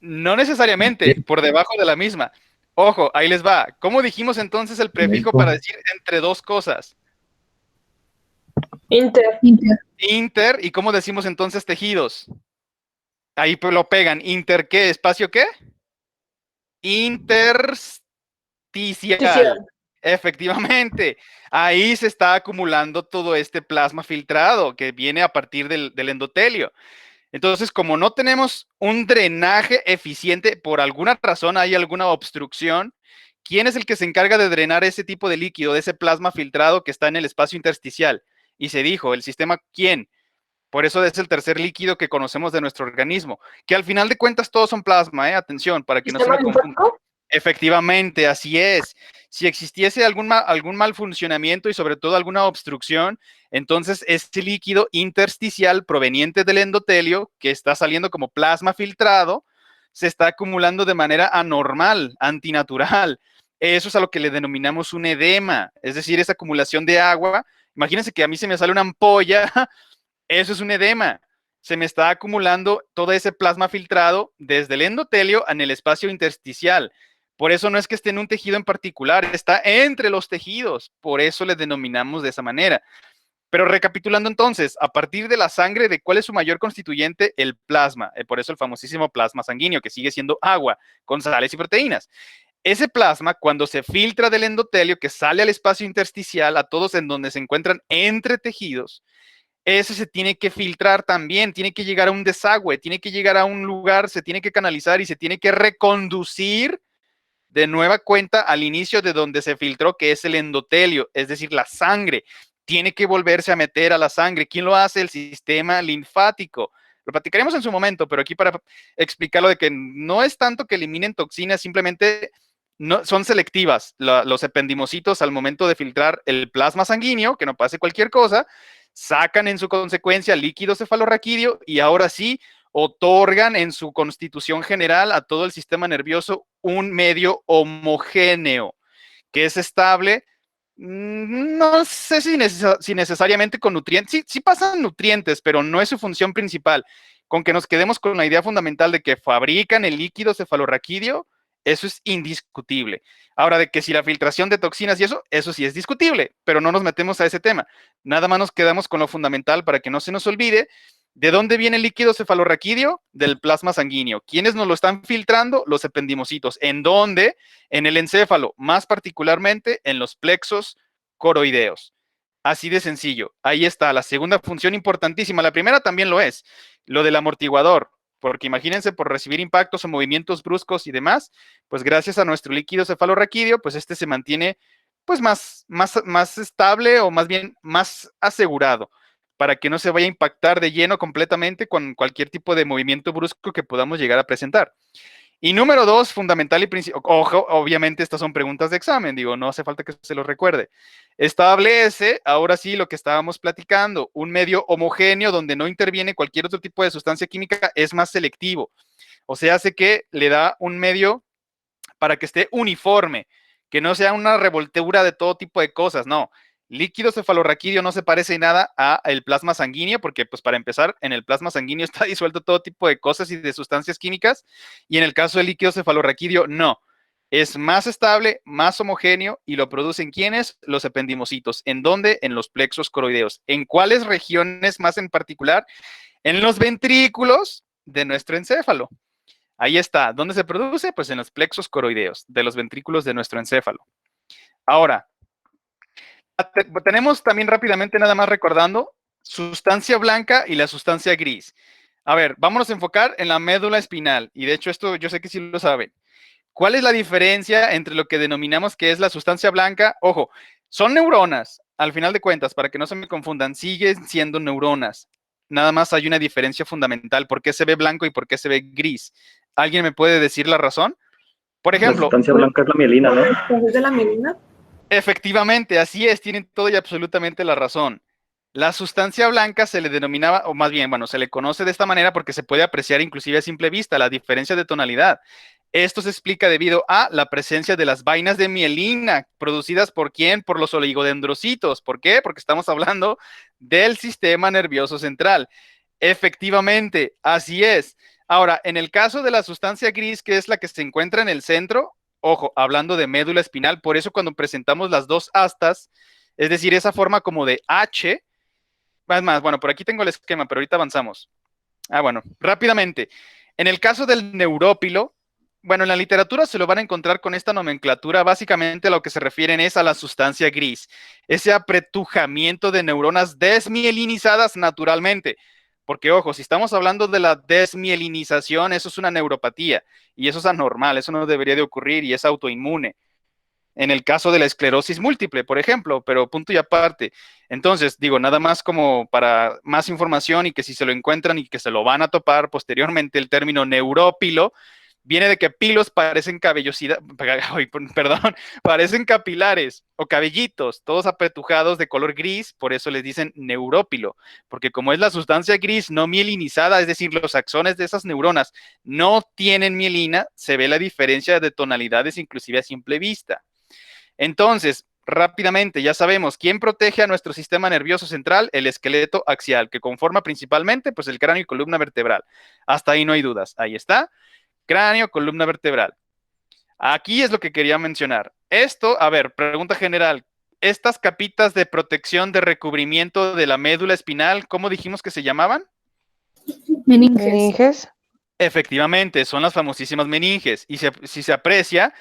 No necesariamente, por debajo de la misma. Ojo, ahí les va. ¿Cómo dijimos entonces el prefijo para decir entre dos cosas? Inter. Inter, ¿y cómo decimos entonces tejidos? Ahí lo pegan. ¿Inter qué? ¿Espacio qué? Intersticial. Efectivamente. Ahí se está acumulando todo este plasma filtrado que viene a partir del endotelio. Entonces, como no tenemos un drenaje eficiente, por alguna razón hay alguna obstrucción, ¿quién es el que se encarga de drenar ese tipo de líquido, de ese plasma filtrado que está en el espacio intersticial? Y se dijo, ¿el sistema quién? Por eso es el tercer líquido que conocemos de nuestro organismo, que al final de cuentas todos son plasma, atención, para que no se me confunda. Efectivamente, así es. Si existiese algún mal funcionamiento y sobre todo alguna obstrucción, entonces este líquido intersticial proveniente del endotelio, que está saliendo como plasma filtrado, se está acumulando de manera anormal, antinatural. Eso es a lo que le denominamos un edema, es decir, esa acumulación de agua. Imagínense que a mí se me sale una ampolla, eso es un edema. Se me está acumulando todo ese plasma filtrado desde el endotelio en el espacio intersticial. Por eso no es que esté en un tejido en particular, está entre los tejidos. Por eso le denominamos de esa manera. Pero recapitulando entonces, a partir de la sangre, ¿de cuál es su mayor constituyente? El plasma. Por eso el famosísimo plasma sanguíneo, que sigue siendo agua con sales y proteínas. Ese plasma, cuando se filtra del endotelio, que sale al espacio intersticial, a todos en donde se encuentran entre tejidos, ese se tiene que filtrar también, tiene que llegar a un desagüe, tiene que llegar a un lugar, se tiene que canalizar y se tiene que reconducir de nueva cuenta al inicio de donde se filtró, que es el endotelio, es decir, la sangre. Tiene que volverse a meter a la sangre. ¿Quién lo hace? El sistema linfático. Lo platicaremos en su momento, pero aquí para explicarlo de que no es tanto que eliminen toxinas, simplemente no, son selectivas los ependimocitos al momento de filtrar el plasma sanguíneo, que no pase cualquier cosa, sacan en su consecuencia líquido cefalorraquídeo y ahora sí otorgan en su constitución general a todo el sistema nervioso un medio homogéneo, que es estable. No sé si necesariamente con nutrientes, sí pasan nutrientes, pero no es su función principal. Con que nos quedemos con la idea fundamental de que fabrican el líquido cefalorraquídeo, eso es indiscutible. Ahora, de que si la filtración de toxinas y eso sí es discutible, pero no nos metemos a ese tema. Nada más nos quedamos con lo fundamental para que no se nos olvide. ¿De dónde viene el líquido cefalorraquídeo? Del plasma sanguíneo. ¿Quiénes nos lo están filtrando? Los ependimocitos. ¿En dónde? En el encéfalo, más particularmente en los plexos coroideos. Así de sencillo. Ahí está, la segunda función importantísima. La primera también lo es, lo del amortiguador, porque imagínense, por recibir impactos o movimientos bruscos y demás, pues gracias a nuestro líquido cefalorraquídeo, pues este se mantiene pues más estable, o más bien más asegurado, para que no se vaya a impactar de lleno completamente con cualquier tipo de movimiento brusco que podamos llegar a presentar. Y número 2, fundamental y principal, ojo, obviamente estas son preguntas de examen, digo, no hace falta que se los recuerde. Establece, ahora sí, lo que estábamos platicando, un medio homogéneo donde no interviene cualquier otro tipo de sustancia química, es más selectivo. O sea, hace que le da un medio para que esté uniforme, que no sea una revoltura de todo tipo de cosas, no. Líquido cefalorraquídeo no se parece en nada al plasma sanguíneo, porque pues para empezar, en el plasma sanguíneo está disuelto todo tipo de cosas y de sustancias químicas, y en el caso del líquido cefalorraquídeo, no. Es más estable, más homogéneo, y lo producen ¿quiénes? Los ependimocitos. ¿En dónde? En los plexos coroideos. ¿En cuáles regiones más en particular? En los ventrículos de nuestro encéfalo. Ahí está. ¿Dónde se produce? Pues en los plexos coroideos de los ventrículos de nuestro encéfalo. Ahora, tenemos también rápidamente, nada más recordando, sustancia blanca y la sustancia gris. A ver, vámonos a enfocar en la médula espinal. Y de hecho esto yo sé que sí lo saben. ¿Cuál es la diferencia entre lo que denominamos que es la sustancia blanca? Ojo, son neuronas, al final de cuentas, para que no se me confundan, siguen siendo neuronas. Nada más hay una diferencia fundamental. ¿Por qué se ve blanco y por qué se ve gris? ¿Alguien me puede decir la razón? Por ejemplo, la sustancia blanca es la mielina, ¿no? ¿Es de la mielina? Efectivamente, así es, tienen todo y absolutamente la razón. La sustancia blanca se le denominaba, o más bien, bueno, se le conoce de esta manera porque se puede apreciar inclusive a simple vista la diferencia de tonalidad. Esto se explica debido a la presencia de las vainas de mielina, producidas ¿por quién? Por los oligodendrocitos. ¿Por qué? Porque estamos hablando del sistema nervioso central. Efectivamente, así es. Ahora, en el caso de la sustancia gris, que es la que se encuentra en el centro, ojo, hablando de médula espinal, por eso cuando presentamos las dos astas, es decir, esa forma como de H, más, bueno, por aquí tengo el esquema, pero ahorita avanzamos. Bueno, rápidamente. En el caso del neurópilo, bueno, en la literatura se lo van a encontrar con esta nomenclatura, básicamente a lo que se refieren es a la sustancia gris, ese apretujamiento de neuronas desmielinizadas naturalmente. Porque, ojo, si estamos hablando de la desmielinización, eso es una neuropatía y eso es anormal, eso no debería de ocurrir y es autoinmune. En el caso de la esclerosis múltiple, por ejemplo, pero punto y aparte. Entonces, digo, nada más como para más información y que si se lo encuentran y que se lo van a topar posteriormente, el término neurópilo Viene de que pilos parecen cabellosidad, perdón, parecen capilares o cabellitos, todos apretujados de color gris, por eso les dicen neurópilo, porque como es la sustancia gris no mielinizada, es decir, los axones de esas neuronas no tienen mielina, se ve la diferencia de tonalidades inclusive a simple vista. Entonces, rápidamente, ya sabemos, ¿quién protege a nuestro sistema nervioso central? El esqueleto axial, que conforma principalmente pues, el cráneo y columna vertebral. Hasta ahí no hay dudas. Ahí está. Cráneo, columna vertebral. Aquí es lo que quería mencionar. Esto, a ver, pregunta general. Estas capitas de protección de recubrimiento de la médula espinal, ¿cómo dijimos que se llamaban? Meninges. Meninges. Efectivamente, son las famosísimas meninges. Y si se aprecia,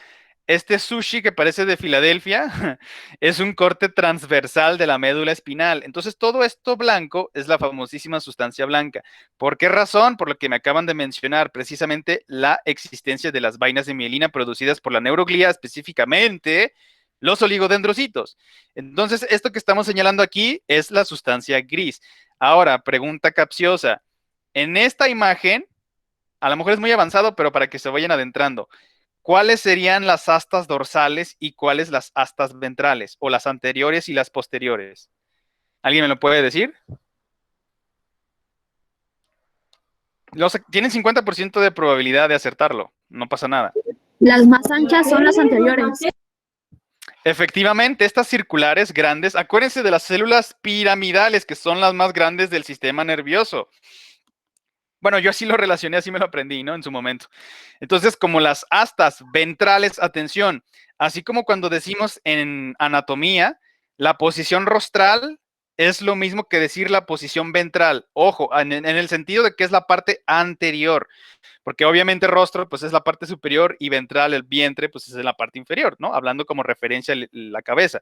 este sushi que parece de Filadelfia es un corte transversal de la médula espinal. Entonces, todo esto blanco es la famosísima sustancia blanca. ¿Por qué razón? Por lo que me acaban de mencionar, precisamente la existencia de las vainas de mielina producidas por la neuroglía, específicamente los oligodendrocitos. Entonces, esto que estamos señalando aquí es la sustancia gris. Ahora, pregunta capciosa. En esta imagen, a lo mejor es muy avanzado, pero para que se vayan adentrando, ¿cuáles serían las astas dorsales y cuáles las astas ventrales? O las anteriores y las posteriores. ¿Alguien me lo puede decir? Tienen 50% de probabilidad de acertarlo. No pasa nada. Las más anchas son las anteriores. Efectivamente, estas circulares grandes, acuérdense de las células piramidales, que son las más grandes del sistema nervioso. Bueno, yo así lo relacioné, así me lo aprendí, ¿no? En su momento. Entonces, como las astas ventrales, atención, así como cuando decimos en anatomía, la posición rostral es lo mismo que decir la posición ventral. Ojo, en el sentido de que es la parte anterior, porque obviamente rostro, pues es la parte superior y ventral, el vientre, pues es la parte inferior, ¿no? Hablando como referencia a la cabeza.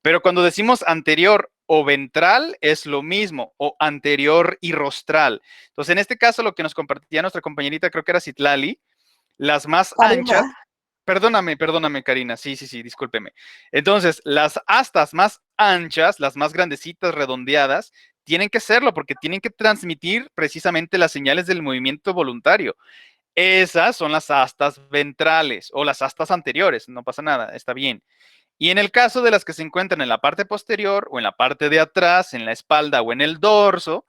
Pero cuando decimos anterior o ventral es lo mismo, o anterior y rostral. Entonces, en este caso, lo que nos compartía nuestra compañerita, creo que era Citlali, las más anchas. Perdóname, Karina. Sí, discúlpeme. Entonces, las astas más anchas, las más grandecitas, redondeadas, tienen que serlo porque tienen que transmitir precisamente las señales del movimiento voluntario. Esas son las astas ventrales o las astas anteriores. No pasa nada, está bien. Y en el caso de las que se encuentran en la parte posterior o en la parte de atrás, en la espalda o en el dorso,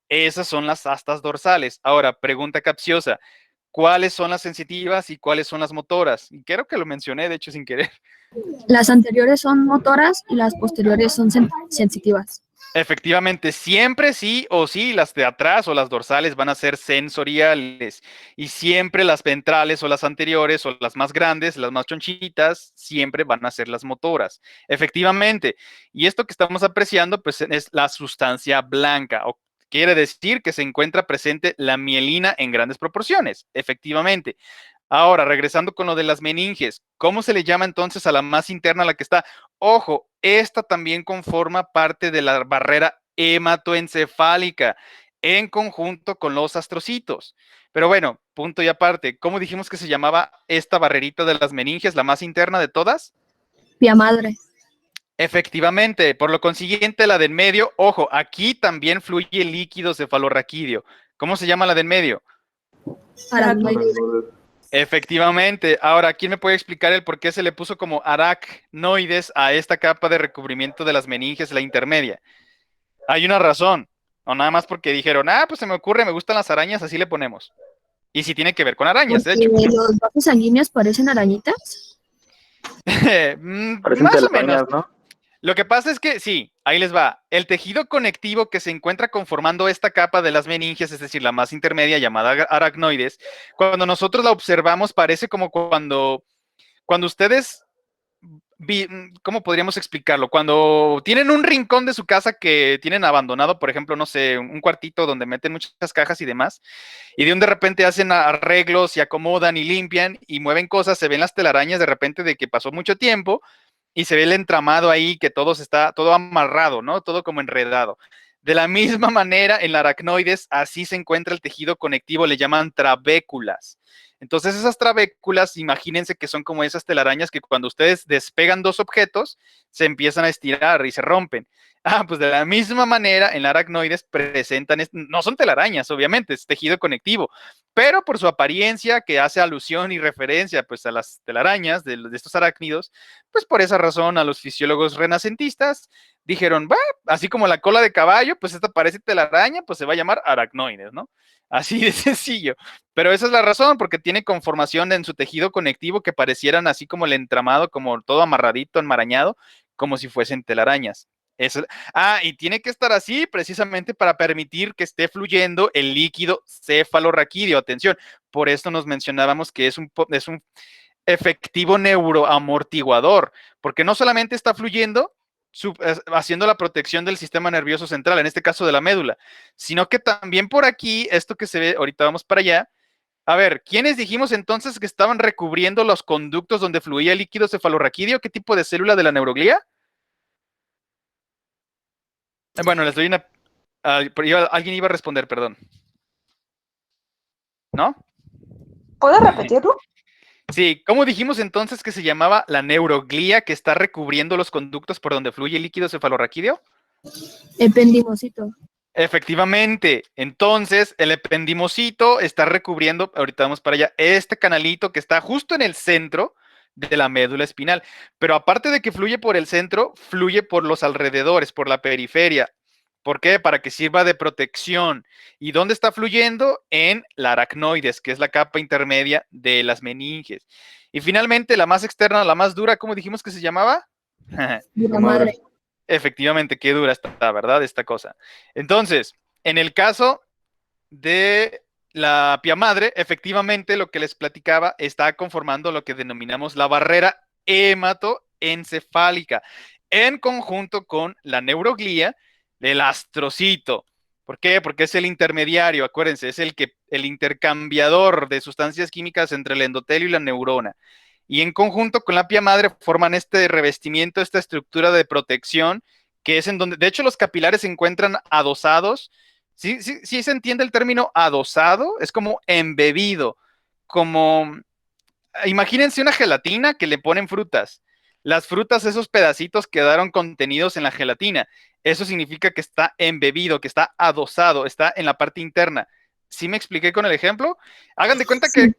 esas son las astas dorsales. Ahora, pregunta capciosa, ¿cuáles son las sensitivas y cuáles son las motoras? Y creo que lo mencioné, de hecho, sin querer. Las anteriores son motoras y las posteriores son sensitivas. Efectivamente, siempre sí o sí, las de atrás o las dorsales van a ser sensoriales y siempre las ventrales o las anteriores o las más grandes, las más chonchitas, siempre van a ser las motoras. Efectivamente, y esto que estamos apreciando pues es la sustancia blanca, o quiere decir que se encuentra presente la mielina en grandes proporciones, efectivamente. Ahora, regresando con lo de las meninges, ¿cómo se le llama entonces a la más interna, a la que está? Ojo, esta también conforma parte de la barrera hematoencefálica en conjunto con los astrocitos. Pero bueno, punto y aparte, ¿cómo dijimos que se llamaba esta barrerita de las meninges, la más interna de todas? Pía madre. Efectivamente, por lo consiguiente, la del medio, ojo, aquí también fluye líquido cefalorraquídeo. ¿Cómo se llama la del medio? Aracnoides. Efectivamente. Ahora, ¿quién me puede explicar el por qué se le puso como aracnoides a esta capa de recubrimiento de las meninges, la intermedia? Hay una razón. O nada más porque dijeron, pues se me ocurre, me gustan las arañas, así le ponemos. Y sí tiene que ver con arañas, de hecho. ¿Los vasos sanguíneos parecen arañitas? Parecen Más o telarañas, menos. ¿no? Lo que pasa es que, sí, ahí les va. El tejido conectivo que se encuentra conformando esta capa de las meninges, es decir, la más intermedia llamada aracnoides, cuando nosotros la observamos parece como cuando ustedes, ¿cómo podríamos explicarlo? Cuando tienen un rincón de su casa que tienen abandonado, por ejemplo, no sé, un cuartito donde meten muchas cajas y demás, y de repente hacen arreglos y acomodan y limpian y mueven cosas, se ven las telarañas de repente de que pasó mucho tiempo, y se ve el entramado ahí, que todo está todo amarrado, ¿no? Todo como enredado. De la misma manera, en la aracnoides, así se encuentra el tejido conectivo, le llaman trabéculas. Entonces, esas trabéculas, imagínense que son como esas telarañas que cuando ustedes despegan dos objetos, se empiezan a estirar y se rompen. Pues de la misma manera, en la aracnoides presentan, no son telarañas, obviamente, es tejido conectivo, pero por su apariencia, que hace alusión y referencia pues a las telarañas de estos arácnidos, pues por esa razón a los fisiólogos renacentistas dijeron, va, así como la cola de caballo, pues esta parece telaraña, pues se va a llamar aracnoides, ¿no? Así de sencillo. Pero esa es la razón, porque tiene conformación en su tejido conectivo que parecieran así como el entramado, como todo amarradito, enmarañado, como si fuesen telarañas. Eso, y tiene que estar así precisamente para permitir que esté fluyendo el líquido cefalorraquídeo. Atención, por esto nos mencionábamos que es un efectivo neuroamortiguador, porque no solamente está fluyendo, haciendo la protección del sistema nervioso central, en este caso de la médula, sino que también por aquí, esto que se ve, ahorita vamos para allá. A ver, ¿quiénes dijimos entonces que estaban recubriendo los conductos donde fluía el líquido cefalorraquídeo? ¿Qué tipo de célula de la neuroglía? Bueno, les doy una... alguien iba a responder, perdón. ¿No? ¿Puedes repetirlo? Sí, ¿cómo dijimos entonces que se llamaba la neuroglía que está recubriendo los conductos por donde fluye el líquido cefalorraquídeo? Ependimocito. Efectivamente, entonces el ependimocito está recubriendo, ahorita vamos para allá, este canalito que está justo en el centro de la médula espinal, pero aparte de que fluye por el centro, fluye por los alrededores, por la periferia. ¿Por qué? Para que sirva de protección. ¿Y dónde está fluyendo? En la aracnoides, que es la capa intermedia de las meninges. Y finalmente, la más externa, la más dura, ¿cómo dijimos que se llamaba? Dura madre. Efectivamente, qué dura está, ¿verdad? Esta cosa. Entonces, en el caso de la pia madre, efectivamente, lo que les platicaba está conformando lo que denominamos la barrera hematoencefálica, en conjunto con la neuroglía del astrocito. ¿Por qué? Porque es el intermediario, acuérdense, es el intercambiador de sustancias químicas entre el endotelio y la neurona. Y en conjunto con la pia madre forman este revestimiento, esta estructura de protección, que es en donde, de hecho, los capilares se encuentran adosados. Sí se entiende el término adosado, es como embebido, como, imagínense una gelatina que le ponen frutas. Las frutas, esos pedacitos quedaron contenidos en la gelatina. Eso significa que está embebido, que está adosado, está en la parte interna. ¿Sí me expliqué con el ejemplo? Hagan de cuenta Sí.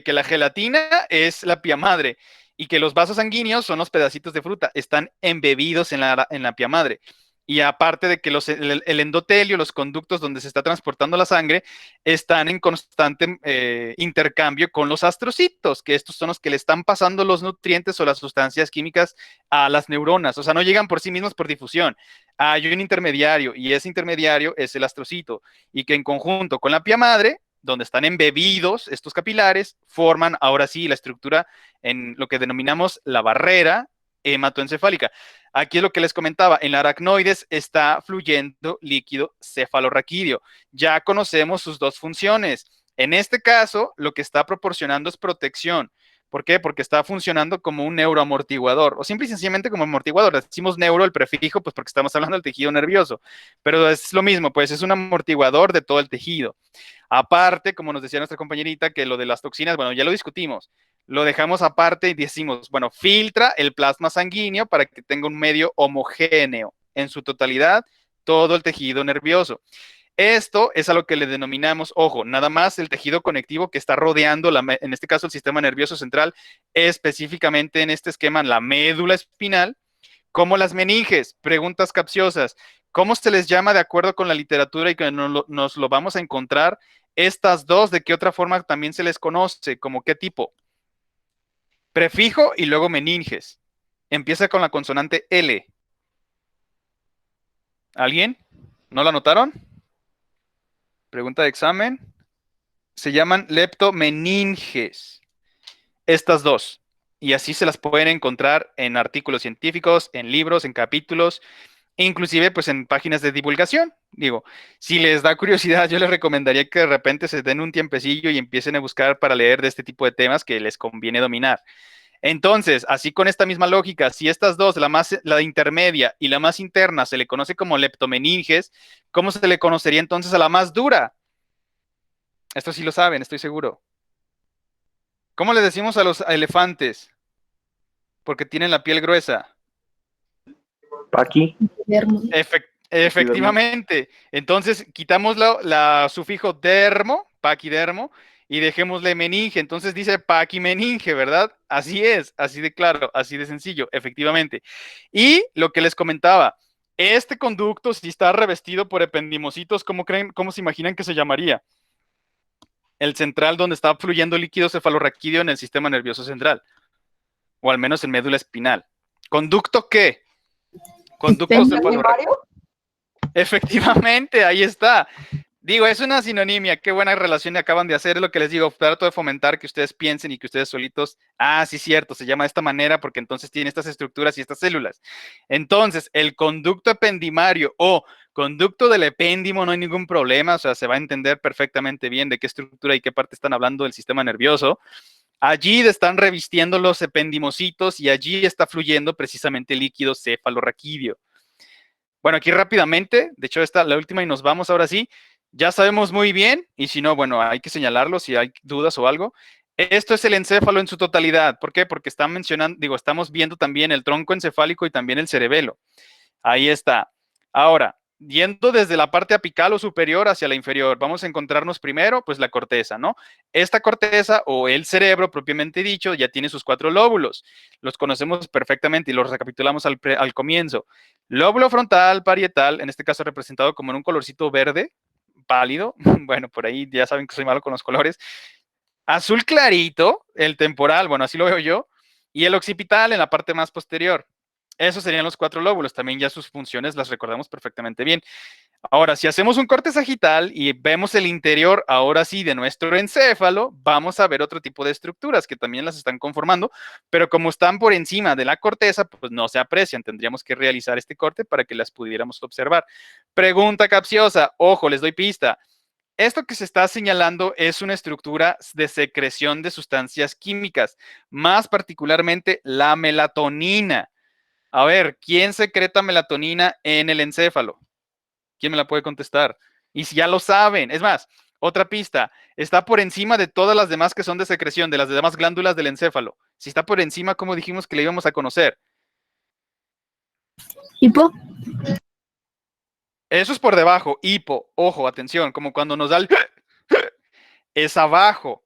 que la gelatina es la pia madre y que los vasos sanguíneos son los pedacitos de fruta, están embebidos en la pia madre. Y aparte de que el endotelio, los conductos donde se está transportando la sangre, están en constante intercambio con los astrocitos, que estos son los que le están pasando los nutrientes o las sustancias químicas a las neuronas. O sea, no llegan por sí mismos por difusión. Hay un intermediario y ese intermediario es el astrocito. Y que en conjunto con la pia madre, donde están embebidos estos capilares, forman ahora sí la estructura en lo que denominamos la barrera hematoencefálica. Aquí es lo que les comentaba, en la aracnoides está fluyendo líquido cefalorraquídeo. Ya conocemos sus dos funciones. En este caso, lo que está proporcionando es protección. ¿Por qué? Porque está funcionando como un neuroamortiguador, o simple y sencillamente como amortiguador. Decimos neuro, el prefijo, pues porque estamos hablando del tejido nervioso, pero es lo mismo, pues es un amortiguador de todo el tejido. Aparte, como nos decía nuestra compañerita, que lo de las toxinas, bueno, ya lo discutimos, lo dejamos aparte y decimos, bueno, filtra el plasma sanguíneo para que tenga un medio homogéneo en su totalidad, todo el tejido nervioso. Esto es a lo que le denominamos, ojo, nada más el tejido conectivo que está rodeando, en este caso, el sistema nervioso central, específicamente en este esquema, la médula espinal, como las meninges. Preguntas capciosas. ¿Cómo se les llama de acuerdo con la literatura y que nos lo vamos a encontrar? Estas dos, ¿de qué otra forma también se les conoce? ¿Como qué tipo? Prefijo y luego meninges. Empieza con la consonante L. ¿Alguien? ¿No la notaron? Pregunta de examen. Se llaman leptomeninges. Estas dos. Y así se las pueden encontrar en artículos científicos, en libros, en capítulos, inclusive pues en páginas de divulgación. Digo, si les da curiosidad, yo les recomendaría que de repente se den un tiempecillo y empiecen a buscar para leer de este tipo de temas que les conviene dominar. Entonces, así con esta misma lógica, si estas dos, la intermedia y la más interna, se le conoce como leptomeninges, ¿cómo se le conocería entonces a la más dura? Esto sí lo saben, estoy seguro. ¿Cómo le decimos a los elefantes? Porque tienen la piel gruesa. Paqui. Dermo. Efectivamente. Entonces, quitamos la sufijo dermo, paquidermo, y dejémosle meninge. Entonces dice paquimeninge, ¿verdad? Así es, así de claro, así de sencillo, efectivamente. Y lo que les comentaba, este conducto, si está revestido por ependimocitos, cómo se imaginan que se llamaría? El central donde está fluyendo líquido cefalorraquídeo en el sistema nervioso central, o al menos en médula espinal. ¿Conducto qué? Conducto cefalorraquídeo. Efectivamente, ahí está. Digo, es una sinonimia, qué buena relación acaban de hacer, es lo que les digo, trato de fomentar que ustedes piensen y que ustedes solitos, sí, cierto, se llama de esta manera porque entonces tiene estas estructuras y estas células. Entonces, el conducto ependimario o conducto del epéndimo no hay ningún problema, o sea, se va a entender perfectamente bien de qué estructura y qué parte están hablando del sistema nervioso. Allí están revistiendo los ependimocitos y allí está fluyendo precisamente el líquido cefalorraquídeo. Bueno, aquí rápidamente, de hecho esta la última y nos vamos ahora sí. Ya sabemos muy bien, y si no, bueno, hay que señalarlo si hay dudas o algo. Esto es el encéfalo en su totalidad. ¿Por qué? Porque estamos viendo también el tronco encefálico y también el cerebelo. Ahí está. Ahora, yendo desde la parte apical o superior hacia la inferior, vamos a encontrarnos primero, pues la corteza, ¿no? Esta corteza o el cerebro propiamente dicho ya tiene sus 4 lóbulos. Los conocemos perfectamente y los recapitulamos al comienzo. Lóbulo frontal, parietal, en este caso representado como en un colorcito verde, pálido. Bueno, por ahí ya saben que soy malo con los colores. Azul clarito, el temporal, bueno, así lo veo yo. Y el occipital en la parte más posterior. Esos serían los 4 lóbulos. También ya sus funciones las recordamos perfectamente bien. Ahora, si hacemos un corte sagital y vemos el interior, ahora sí, de nuestro encéfalo, vamos a ver otro tipo de estructuras que también las están conformando, pero como están por encima de la corteza, pues no se aprecian. Tendríamos que realizar este corte para que las pudiéramos observar. Pregunta capciosa. Ojo, les doy pista. Esto que se está señalando es una estructura de secreción de sustancias químicas, más particularmente la melatonina. A ver, ¿quién secreta melatonina en el encéfalo? ¿Quién me la puede contestar? Y si ya lo saben, es más, otra pista, está por encima de todas las demás que son de secreción, de las demás glándulas del encéfalo. Si está por encima, ¿cómo dijimos que le íbamos a conocer? Hipo. Eso es por debajo, hipo, ojo, atención, como cuando nos da el... es abajo.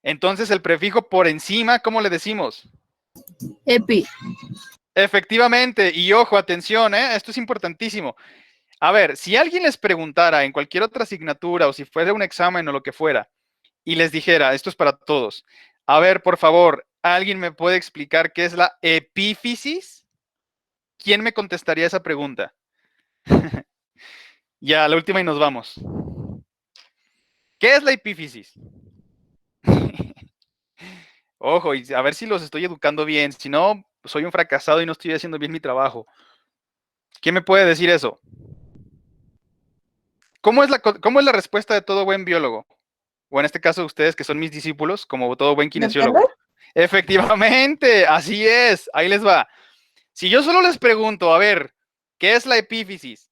Entonces el prefijo por encima, ¿cómo le decimos? Epi. Efectivamente, y ojo, atención, esto es importantísimo. A ver, si alguien les preguntara en cualquier otra asignatura o si fuera un examen o lo que fuera, y les dijera, esto es para todos, a ver, por favor, ¿alguien me puede explicar qué es la epífisis? ¿Quién me contestaría esa pregunta? Ya, la última y nos vamos. ¿Qué es la epífisis? Ojo, y a ver si los estoy educando bien, si no, soy un fracasado y no estoy haciendo bien mi trabajo. ¿Quién me puede decir eso? ¿Cómo es la respuesta de todo buen biólogo? O en este caso ustedes que son mis discípulos, como todo buen kinesiólogo. ¿Depende? Efectivamente, así es, ahí les va. Si yo solo les pregunto, a ver, ¿qué es la epífisis?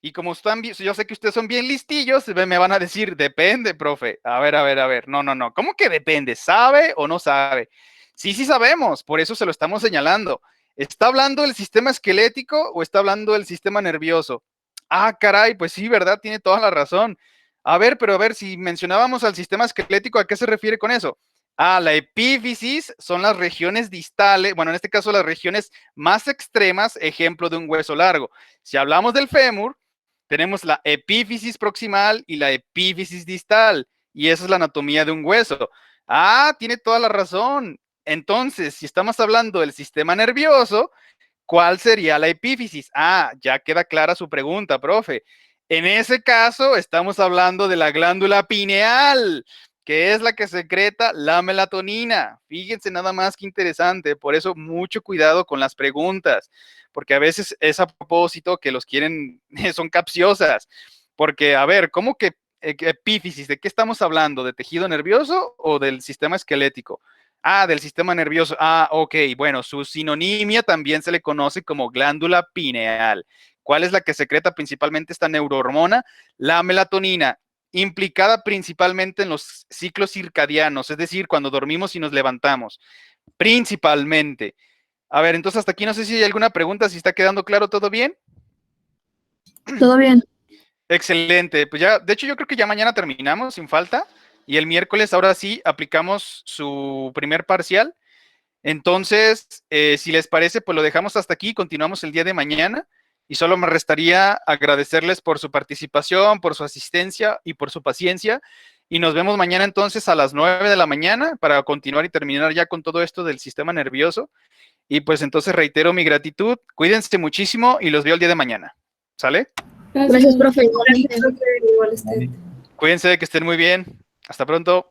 Y como yo sé que ustedes son bien listillos, me van a decir, depende, profe. A ver. No. ¿Cómo que depende? ¿Sabe o no sabe? Sí sabemos, por eso se lo estamos señalando. ¿Está hablando del sistema esquelético o está hablando del sistema nervioso? Caray, pues sí, ¿verdad? Tiene toda la razón. Pero a ver, si mencionábamos al sistema esquelético, ¿a qué se refiere con eso? La epífisis son las regiones distales, bueno, en este caso las regiones más extremas, ejemplo de un hueso largo. Si hablamos del fémur, tenemos la epífisis proximal y la epífisis distal, y esa es la anatomía de un hueso. Tiene toda la razón. Entonces, si estamos hablando del sistema nervioso, ¿cuál sería la epífisis? Ya queda clara su pregunta, profe. En ese caso, estamos hablando de la glándula pineal, que es la que secreta la melatonina. Fíjense nada más que interesante. Por eso, mucho cuidado con las preguntas, porque a veces es a propósito que los quieren, son capciosas. Porque, a ver, ¿cómo que epífisis? ¿De qué estamos hablando? ¿De tejido nervioso o del sistema esquelético? Ah, del sistema nervioso. Ah, ok. Bueno, su sinonimia también se le conoce como glándula pineal. ¿Cuál es la que secreta principalmente esta neurohormona? La melatonina, implicada principalmente en los ciclos circadianos, es decir, cuando dormimos y nos levantamos. Principalmente. A ver, entonces hasta aquí no sé si hay alguna pregunta, si está quedando claro todo bien. Todo bien. Excelente. Pues ya, de hecho yo creo que ya mañana terminamos sin falta y el miércoles ahora sí aplicamos su primer parcial. Entonces, si les parece, pues lo dejamos hasta aquí, continuamos el día de mañana y solo me restaría agradecerles por su participación, por su asistencia y por su paciencia. Y nos vemos mañana entonces a las 9 de la mañana para continuar y terminar ya con todo esto del sistema nervioso. Y pues entonces reitero mi gratitud, cuídense muchísimo y los veo el día de mañana. ¿Sale? Gracias, profe. Igual usted. Cuídense, que estén muy bien. Hasta pronto.